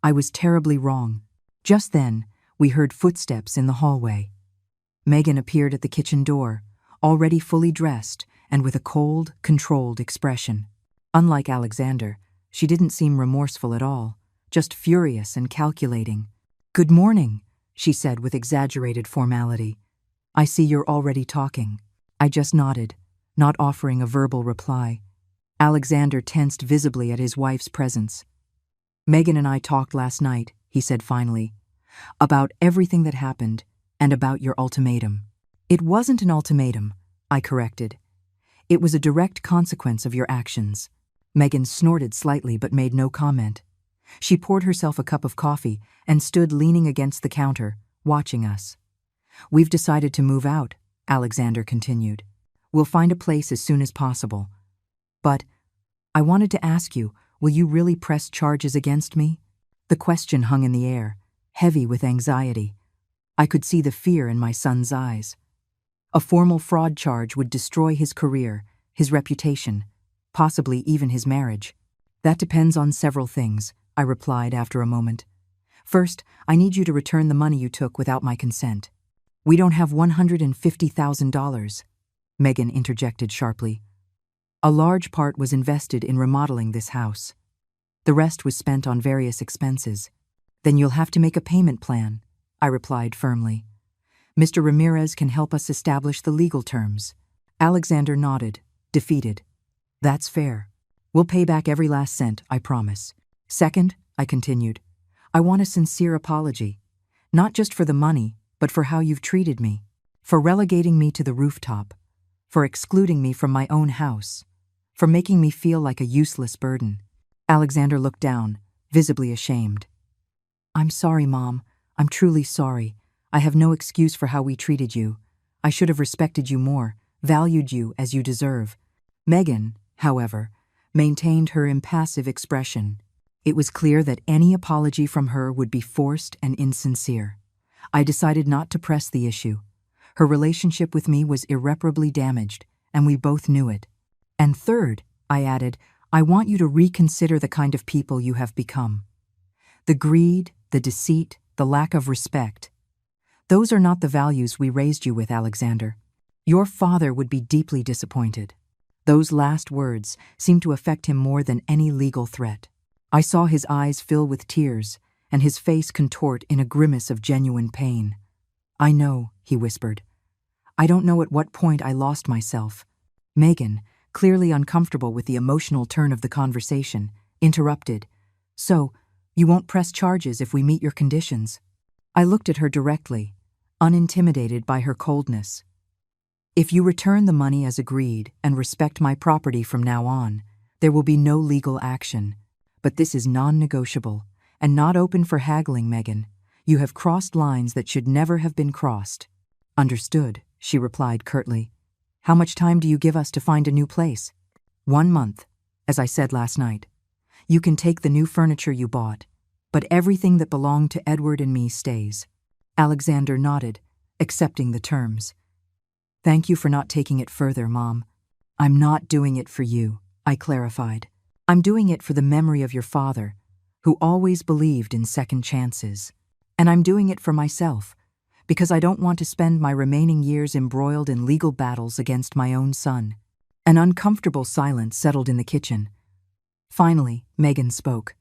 I was terribly wrong. Just then, we heard footsteps in the hallway. Megan appeared at the kitchen door, already fully dressed and with a cold, controlled expression. Unlike Alexander, she didn't seem remorseful at all, just furious and calculating. Good morning, she said with exaggerated formality. I see you're already talking. I just nodded, not offering a verbal reply. Alexander tensed visibly at his wife's presence. Megan and I talked last night, he said finally, about everything that happened and about your ultimatum. It wasn't an ultimatum, I corrected. It was a direct consequence of your actions. Megan snorted slightly but made no comment. She poured herself a cup of coffee and stood leaning against the counter, watching us. We've decided to move out, Alexander continued. We'll find a place as soon as possible. But I wanted to ask you, will you really press charges against me? The question hung in the air, heavy with anxiety. I could see the fear in my son's eyes. A formal fraud charge would destroy his career, his reputation, possibly even his marriage. That depends on several things, I replied after a moment. First, I need you to return the money you took without my consent. We don't have $150,000, Megan interjected sharply. A large part was invested in remodeling this house. The rest was spent on various expenses. Then you'll have to make a payment plan, I replied firmly. Mr. Ramirez can help us establish the legal terms. Alexander nodded, defeated. That's fair. We'll pay back every last cent, I promise. Second, I continued, I want a sincere apology. Not just for the money, but for how you've treated me. For relegating me to the rooftop. For excluding me from my own house. For making me feel like a useless burden. Alexander looked down, visibly ashamed. I'm sorry, Mom. I'm truly sorry. I have no excuse for how we treated you. I should have respected you more, valued you as you deserve. Megan, however, maintained her impassive expression. It was clear that any apology from her would be forced and insincere. I decided not to press the issue. Her relationship with me was irreparably damaged, and we both knew it. And third, I added, I want you to reconsider the kind of people you have become. The greed, the deceit, the lack of respect. Those are not the values we raised you with, Alexander. Your father would be deeply disappointed. Those last words seemed to affect him more than any legal threat. I saw his eyes fill with tears and his face contort in a grimace of genuine pain. I know, he whispered. I don't know at what point I lost myself. Megan, clearly uncomfortable with the emotional turn of the conversation, interrupted. So, you won't press charges if we meet your conditions? I looked at her directly, unintimidated by her coldness. If you return the money as agreed and respect my property from now on, there will be no legal action. But this is non-negotiable and not open for haggling, Megan. You have crossed lines that should never have been crossed. Understood, she replied curtly. How much time do you give us to find a new place? 1 month, as I said last night. You can take the new furniture you bought, but everything that belonged to Edward and me stays. Alexander nodded, accepting the terms. Thank you for not taking it further, Mom. I'm not doing it for you, I clarified. I'm doing it for the memory of your father, who always believed in second chances. And I'm doing it for myself, because I don't want to spend my remaining years embroiled in legal battles against my own son. An uncomfortable silence settled in the kitchen. Finally, Megan spoke.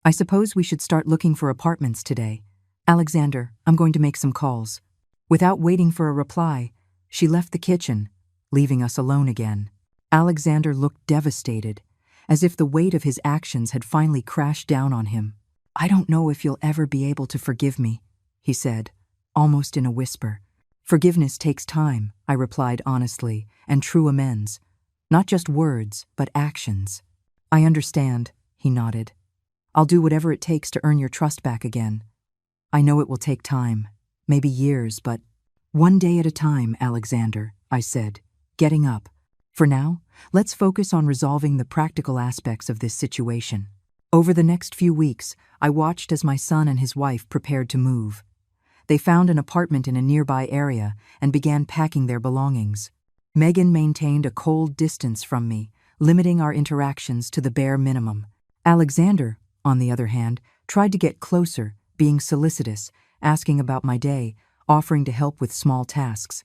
I suppose we should start looking for apartments today. Alexander, I'm going to make some calls. Without waiting for a reply, she left the kitchen, leaving us alone again. Alexander looked devastated, as if the weight of his actions had finally crashed down on him. I don't know if you'll ever be able to forgive me, he said, almost in a whisper. Forgiveness takes time, I replied honestly, and true amends. Not just words, but actions. I understand, he nodded. I'll do whatever it takes to earn your trust back again. I know it will take time, maybe years, but one day at a time, Alexander, I said, getting up. For now, let's focus on resolving the practical aspects of this situation. Over the next few weeks, I watched as my son and his wife prepared to move. They found an apartment in a nearby area and began packing their belongings. Megan maintained a cold distance from me, limiting our interactions to the bare minimum. Alexander, on the other hand, tried to get closer, being solicitous, asking about my day, offering to help with small tasks.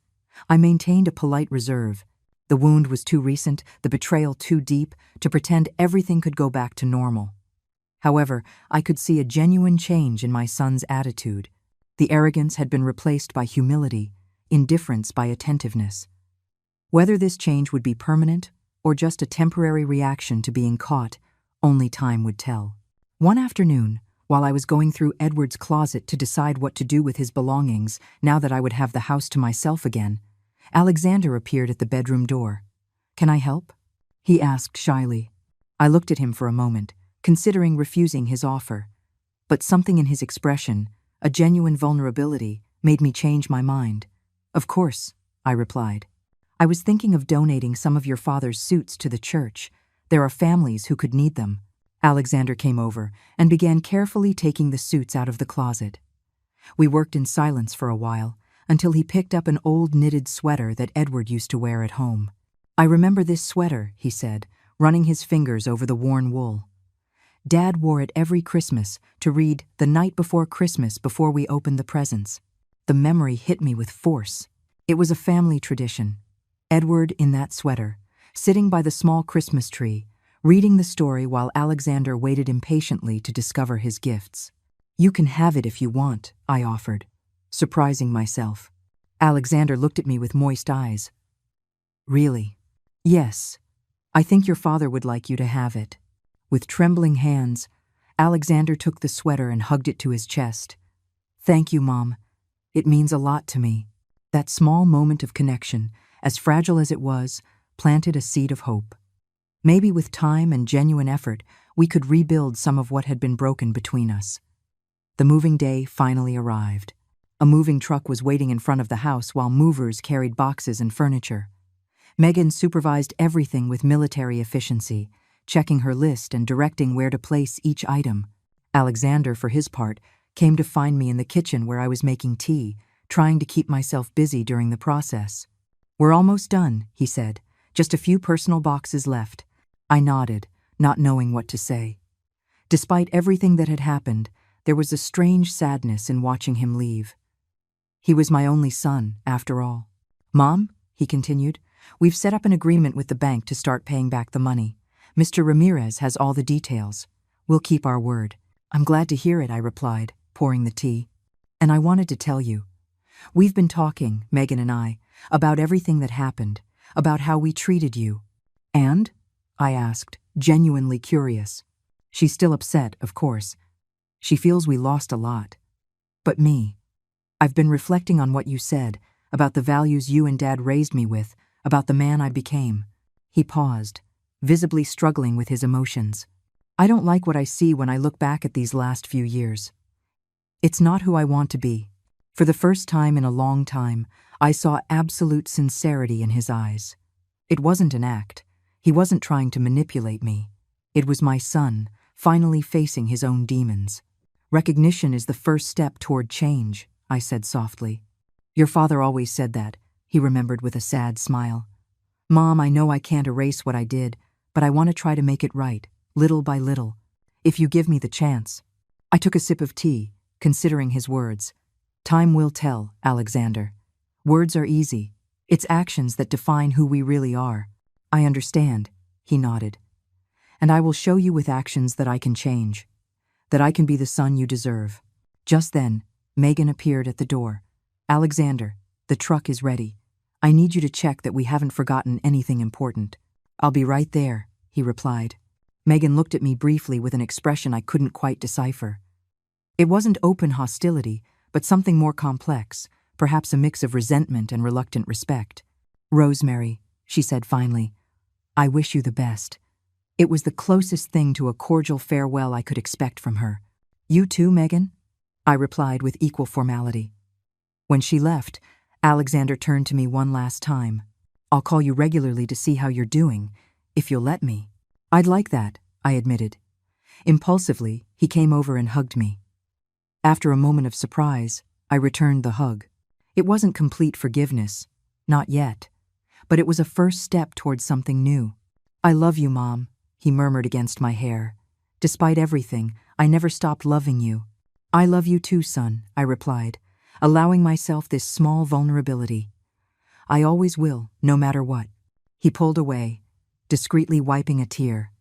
I maintained a polite reserve. The wound was too recent, the betrayal too deep, to pretend everything could go back to normal. However, I could see a genuine change in my son's attitude. The arrogance had been replaced by humility, indifference by attentiveness. Whether this change would be permanent or just a temporary reaction to being caught, only time would tell. One afternoon, while I was going through Edward's closet to decide what to do with his belongings now that I would have the house to myself again, Alexander appeared at the bedroom door. Can I help? He asked shyly. I looked at him for a moment, considering refusing his offer. But something in his expression, a genuine vulnerability, made me change my mind. Of course, I replied. I was thinking of donating some of your father's suits to the church. There are families who could need them. Alexander came over and began carefully taking the suits out of the closet. We worked in silence for a while, until he picked up an old knitted sweater that Edward used to wear at home. I remember this sweater, he said, running his fingers over the worn wool. Dad wore it every Christmas to read The Night Before Christmas before we opened the presents. The memory hit me with force. It was a family tradition. Edward in that sweater, sitting by the small Christmas tree, reading the story while Alexander waited impatiently to discover his gifts. You can have it if you want, I offered, surprising myself. Alexander looked at me with moist eyes. Really? Yes. I think your father would like you to have it. With trembling hands, Alexander took the sweater and hugged it to his chest. Thank you, Mom. It means a lot to me. That small moment of connection, as fragile as it was, planted a seed of hope. Maybe with time and genuine effort, we could rebuild some of what had been broken between us. The moving day finally arrived. A moving truck was waiting in front of the house while movers carried boxes and furniture. Megan supervised everything with military efficiency, checking her list and directing where to place each item. Alexander, for his part, came to find me in the kitchen where I was making tea, trying to keep myself busy during the process. We're almost done, he said. Just a few personal boxes left. I nodded, not knowing what to say. Despite everything that had happened, there was a strange sadness in watching him leave. He was my only son, after all. Mom, he continued, we've set up an agreement with the bank to start paying back the money. Mr. Ramirez has all the details. We'll keep our word. I'm glad to hear it, I replied, pouring the tea. And I wanted to tell you. We've been talking, Megan and I, about everything that happened, about how we treated you. And? I asked, genuinely curious. She's still upset, of course. She feels we lost a lot. But me. I've been reflecting on what you said, about the values you and Dad raised me with, about the man I became. He paused, visibly struggling with his emotions. I don't like what I see when I look back at these last few years. It's not who I want to be. For the first time in a long time, I saw absolute sincerity in his eyes. It wasn't an act. He wasn't trying to manipulate me. It was my son, finally facing his own demons. "Recognition is the first step toward change," I said softly. "Your father always said that," he remembered with a sad smile. "Mom, I know I can't erase what I did, but I want to try to make it right, little by little, if you give me the chance." I took a sip of tea, considering his words. "Time will tell, Alexander. Words are easy. It's actions that define who we really are." "I understand," he nodded. "And I will show you with actions that I can change, that I can be the son you deserve." Just then, Megan appeared at the door. "Alexander, the truck is ready. I need you to check that we haven't forgotten anything important." "I'll be right there," he replied. Megan looked at me briefly with an expression I couldn't quite decipher. It wasn't open hostility, but something more complex, perhaps a mix of resentment and reluctant respect. "Rosemary," she said finally, "I wish you the best." It was the closest thing to a cordial farewell I could expect from her. "You too, Megan?" I replied with equal formality. When she left, Alexander turned to me one last time. "I'll call you regularly to see how you're doing, if you'll let me." "I'd like that," I admitted. Impulsively, he came over and hugged me. After a moment of surprise, I returned the hug. It wasn't complete forgiveness, not yet, but it was a first step towards something new. "I love you, Mom," he murmured against my hair. "Despite everything, I never stopped loving you." "I love you too, son," I replied, allowing myself this small vulnerability. "I always will, no matter what." He pulled away, discreetly wiping a tear,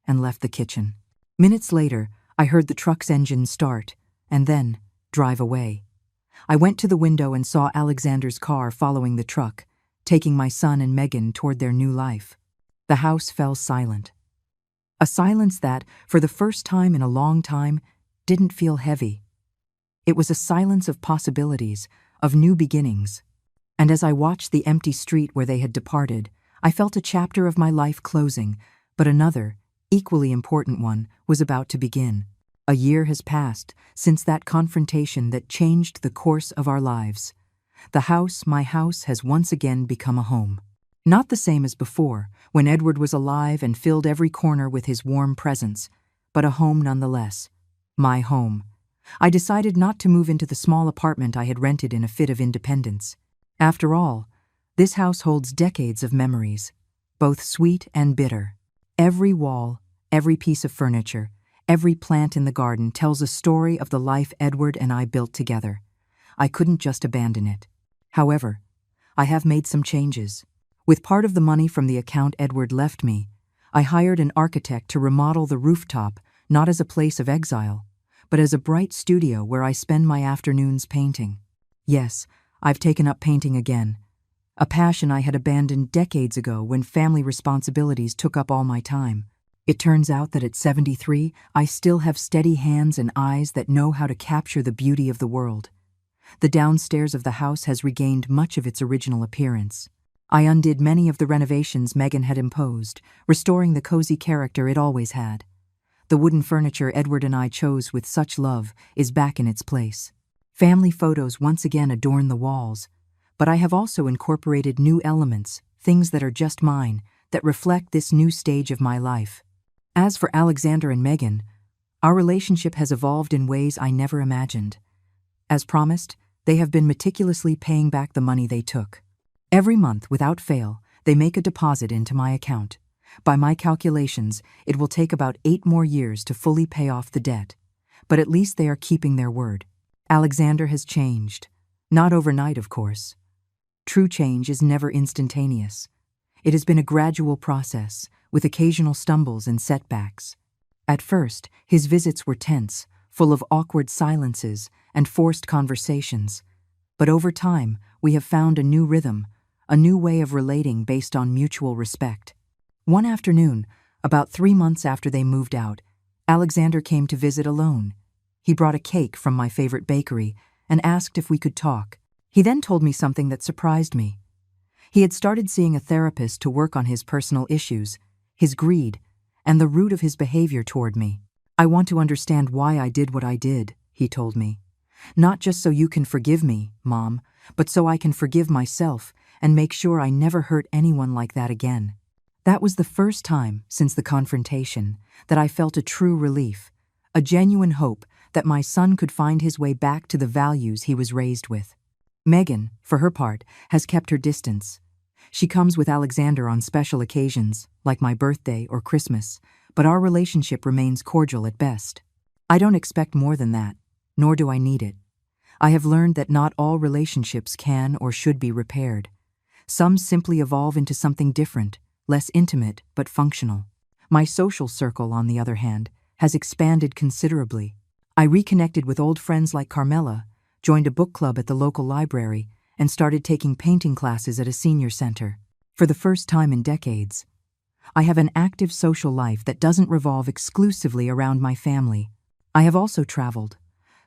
and left the kitchen. Minutes later, I heard the truck's engine start, and then drive away. I went to the window and saw Alexander's car following the truck, taking my son and Megan toward their new life. The house fell silent. A silence that, for the first time in a long time, didn't feel heavy. It was a silence of possibilities, of new beginnings. And as I watched the empty street where they had departed, I felt a chapter of my life closing, but another, equally important one, was about to begin. A year has passed since that confrontation that changed the course of our lives. The house, my house, has once again become a home. Not the same as before, when Edward was alive and filled every corner with his warm presence, but a home nonetheless. My home. I decided not to move into the small apartment I had rented in a fit of independence. After all, this house holds decades of memories, both sweet and bitter. Every wall, every piece of furniture, every plant in the garden tells a story of the life Edward and I built together. I couldn't just abandon it. However, I have made some changes. With part of the money from the account Edward left me, I hired an architect to remodel the rooftop, not as a place of exile, but as a bright studio where I spend my afternoons painting. Yes, I've taken up painting again, a passion I had abandoned decades ago when family responsibilities took up all my time. It turns out that at 73, I still have steady hands and eyes that know how to capture the beauty of the world. The downstairs of the house has regained much of its original appearance. I undid many of the renovations Megan had imposed, restoring the cozy character it always had. The wooden furniture Edward and I chose with such love is back in its place. Family photos once again adorn the walls, but I have also incorporated new elements, things that are just mine, that reflect this new stage of my life. As for Alexander and Megan, our relationship has evolved in ways I never imagined. As promised, they have been meticulously paying back the money they took. Every month, without fail, they make a deposit into my account. By my calculations, it will take about 8 more years to fully pay off the debt. But at least they are keeping their word. Alexander has changed. Not overnight, of course. True change is never instantaneous. It has been a gradual process, with occasional stumbles and setbacks. At first, his visits were tense, full of awkward silences and forced conversations. But over time, we have found a new rhythm, a new way of relating based on mutual respect. One afternoon, about 3 months after they moved out, Alexander came to visit alone. He brought a cake from my favorite bakery and asked if we could talk. He then told me something that surprised me. He had started seeing a therapist to work on his personal issues, his greed, and the root of his behavior toward me. "I want to understand why I did what I did," he told me. Not just so you can forgive me, Mom, but so I can forgive myself and make sure I never hurt anyone like that again. That was the first time since the confrontation that I felt a true relief, a genuine hope that my son could find his way back to the values he was raised with. Megan, for her part, has kept her distance. She comes with Alexander on special occasions, like my birthday or Christmas, but our relationship remains cordial at best. I don't expect more than that, nor do I need it. I have learned that not all relationships can or should be repaired. Some simply evolve into something different, less intimate but functional. My social circle, on the other hand, has expanded considerably. I reconnected with old friends like Carmela, joined a book club at the local library, and started taking painting classes at a senior center. For the first time in decades, I have an active social life that doesn't revolve exclusively around my family. I have also traveled.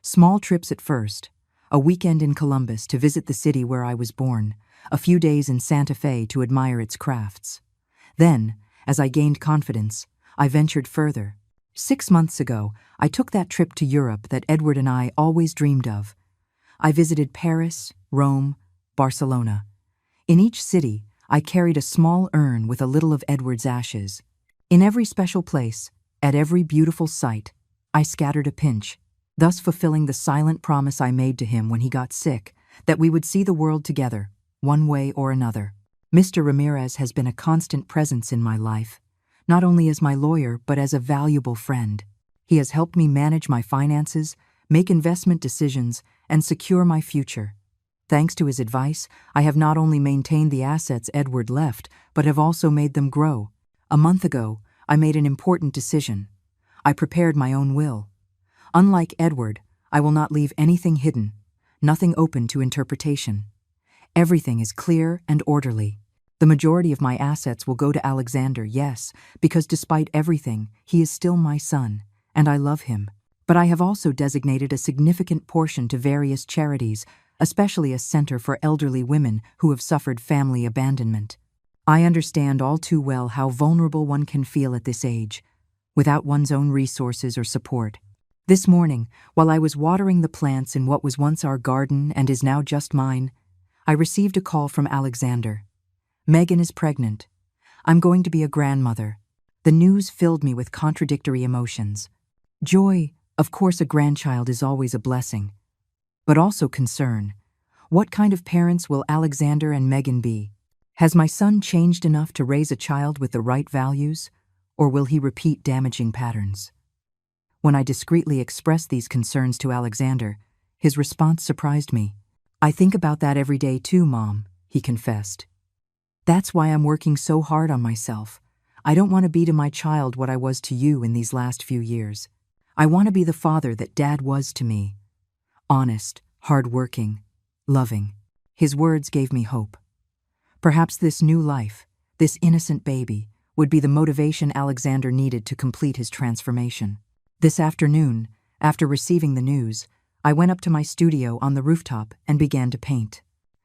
Small trips at first, a weekend in Columbus to visit the city where I was born, a few days in Santa Fe to admire its crafts. Then, as I gained confidence, I ventured further. 6 months ago, I took that trip to Europe that Edward and I always dreamed of. I visited Paris, Rome, Barcelona. In each city, I carried a small urn with a little of Edward's ashes. In every special place, at every beautiful sight, I scattered a pinch, thus fulfilling the silent promise I made to him when he got sick, that we would see the world together, one way or another. Mr. Ramirez has been a constant presence in my life, not only as my lawyer but as a valuable friend. He has helped me manage my finances, make investment decisions, and secure my future. Thanks to his advice, I have not only maintained the assets Edward left, but have also made them grow. A month ago, I made an important decision. I prepared my own will. Unlike Edward, I will not leave anything hidden, nothing open to interpretation. Everything is clear and orderly. The majority of my assets will go to Alexander, yes, because despite everything, he is still my son, and I love him. But I have also designated a significant portion to various charities, especially a center for elderly women who have suffered family abandonment. I understand all too well how vulnerable one can feel at this age, without one's own resources or support. This morning, while I was watering the plants in what was once our garden and is now just mine, I received a call from Alexander. Megan is pregnant. I'm going to be a grandmother. The news filled me with contradictory emotions. Joy, of course, a grandchild is always a blessing. But also concern. What kind of parents will Alexander and Megan be? Has my son changed enough to raise a child with the right values, or will he repeat damaging patterns? When I discreetly expressed these concerns to Alexander, his response surprised me. I think about that every day too, Mom, he confessed. That's why I'm working so hard on myself. I don't want to be to my child what I was to you in these last few years. I want to be the father that Dad was to me. Honest, hard-working, loving. His words gave me hope. Perhaps this new life, this innocent baby, would be the motivation Alexander needed to complete his transformation. This afternoon, after receiving the news, I went up to my studio on the rooftop and began to paint.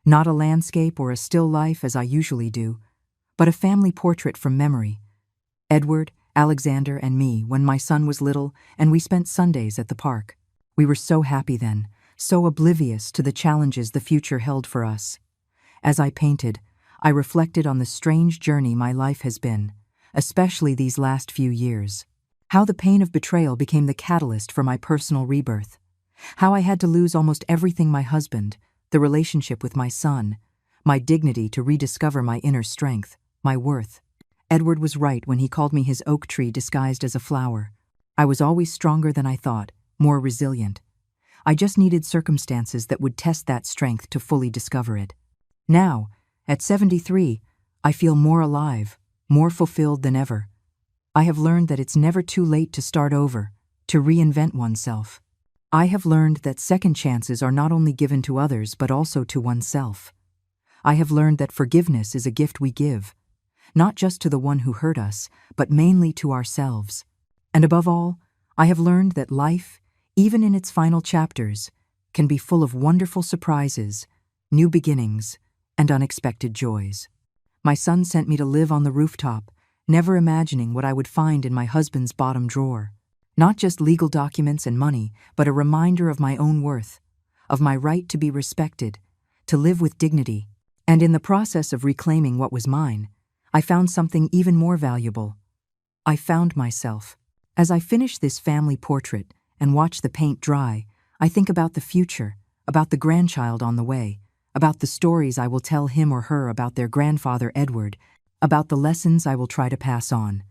Not a landscape or a still life as I usually do, but a family portrait from memory. Edward, Alexander, and me when my son was little, and we spent Sundays at the park. We were so happy then, so oblivious to the challenges the future held for us. As I painted, I reflected on the strange journey my life has been, especially these last few years. How the pain of betrayal became the catalyst for my personal rebirth. How I had to lose almost everything: my husband, the relationship with my son, my dignity, to rediscover my inner strength, my worth. Edward was right when he called me his oak tree disguised as a flower. I was always stronger than I thought, more resilient. I just needed circumstances that would test that strength to fully discover it. Now, at 73, I feel more alive, more fulfilled than ever. I have learned that it's never too late to start over, to reinvent oneself. I have learned that second chances are not only given to others but also to oneself. I have learned that forgiveness is a gift we give, not just to the one who hurt us, but mainly to ourselves. And above all, I have learned that life, even in its final chapters, can be full of wonderful surprises, new beginnings, and unexpected joys. My son sent me to live on the rooftop, never imagining what I would find in my husband's bottom drawer. Not just legal documents and money, but a reminder of my own worth, of my right to be respected, to live with dignity. And in the process of reclaiming what was mine, I found something even more valuable. I found myself. As I finish this family portrait and watch the paint dry, I think about the future, about the grandchild on the way, about the stories I will tell him or her about their grandfather Edward, about the lessons I will try to pass on.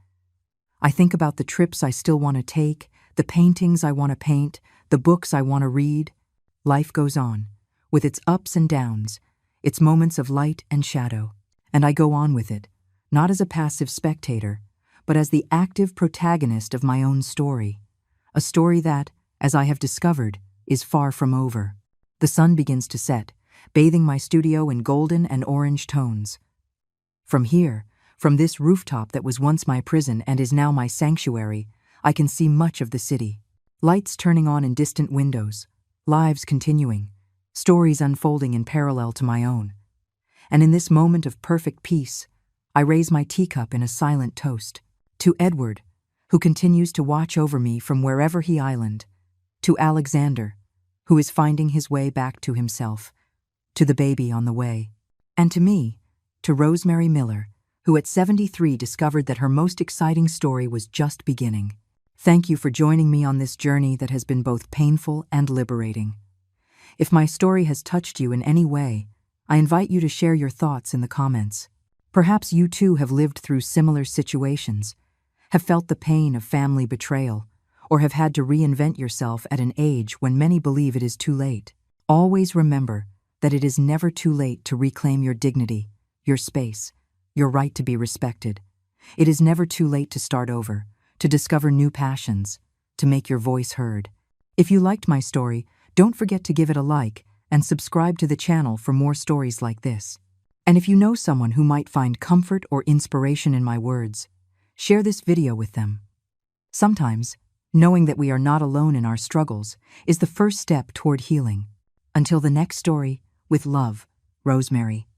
I think about the trips I still want to take, the paintings I want to paint, the books I want to read. Life goes on, with its ups and downs, its moments of light and shadow, and I go on with it, not as a passive spectator, but as the active protagonist of my own story, a story that, as I have discovered, is far from over. The sun begins to set, bathing my studio in golden and orange tones. From here, from this rooftop that was once my prison and is now my sanctuary, I can see much of the city. Lights turning on in distant windows, lives continuing, stories unfolding in parallel to my own. And in this moment of perfect peace, I raise my teacup in a silent toast. To Edward, who continues to watch over me from wherever he island. To Alexander, who is finding his way back to himself. To the baby on the way. And to me, to Rosemary Miller, who at 73 discovered that her most exciting story was just beginning. Thank you for joining me on this journey that has been both painful and liberating. If my story has touched you in any way, I invite you to share your thoughts in the comments. Perhaps you too have lived through similar situations, have felt the pain of family betrayal, or have had to reinvent yourself at an age when many believe it is too late. Always remember that it is never too late to reclaim your dignity, your space, your right to be respected. It is never too late to start over, to discover new passions, to make your voice heard. If you liked my story, don't forget to give it a like and subscribe to the channel for more stories like this. And if you know someone who might find comfort or inspiration in my words, share this video with them. Sometimes, knowing that we are not alone in our struggles is the first step toward healing. Until the next story, with love, Rosemary.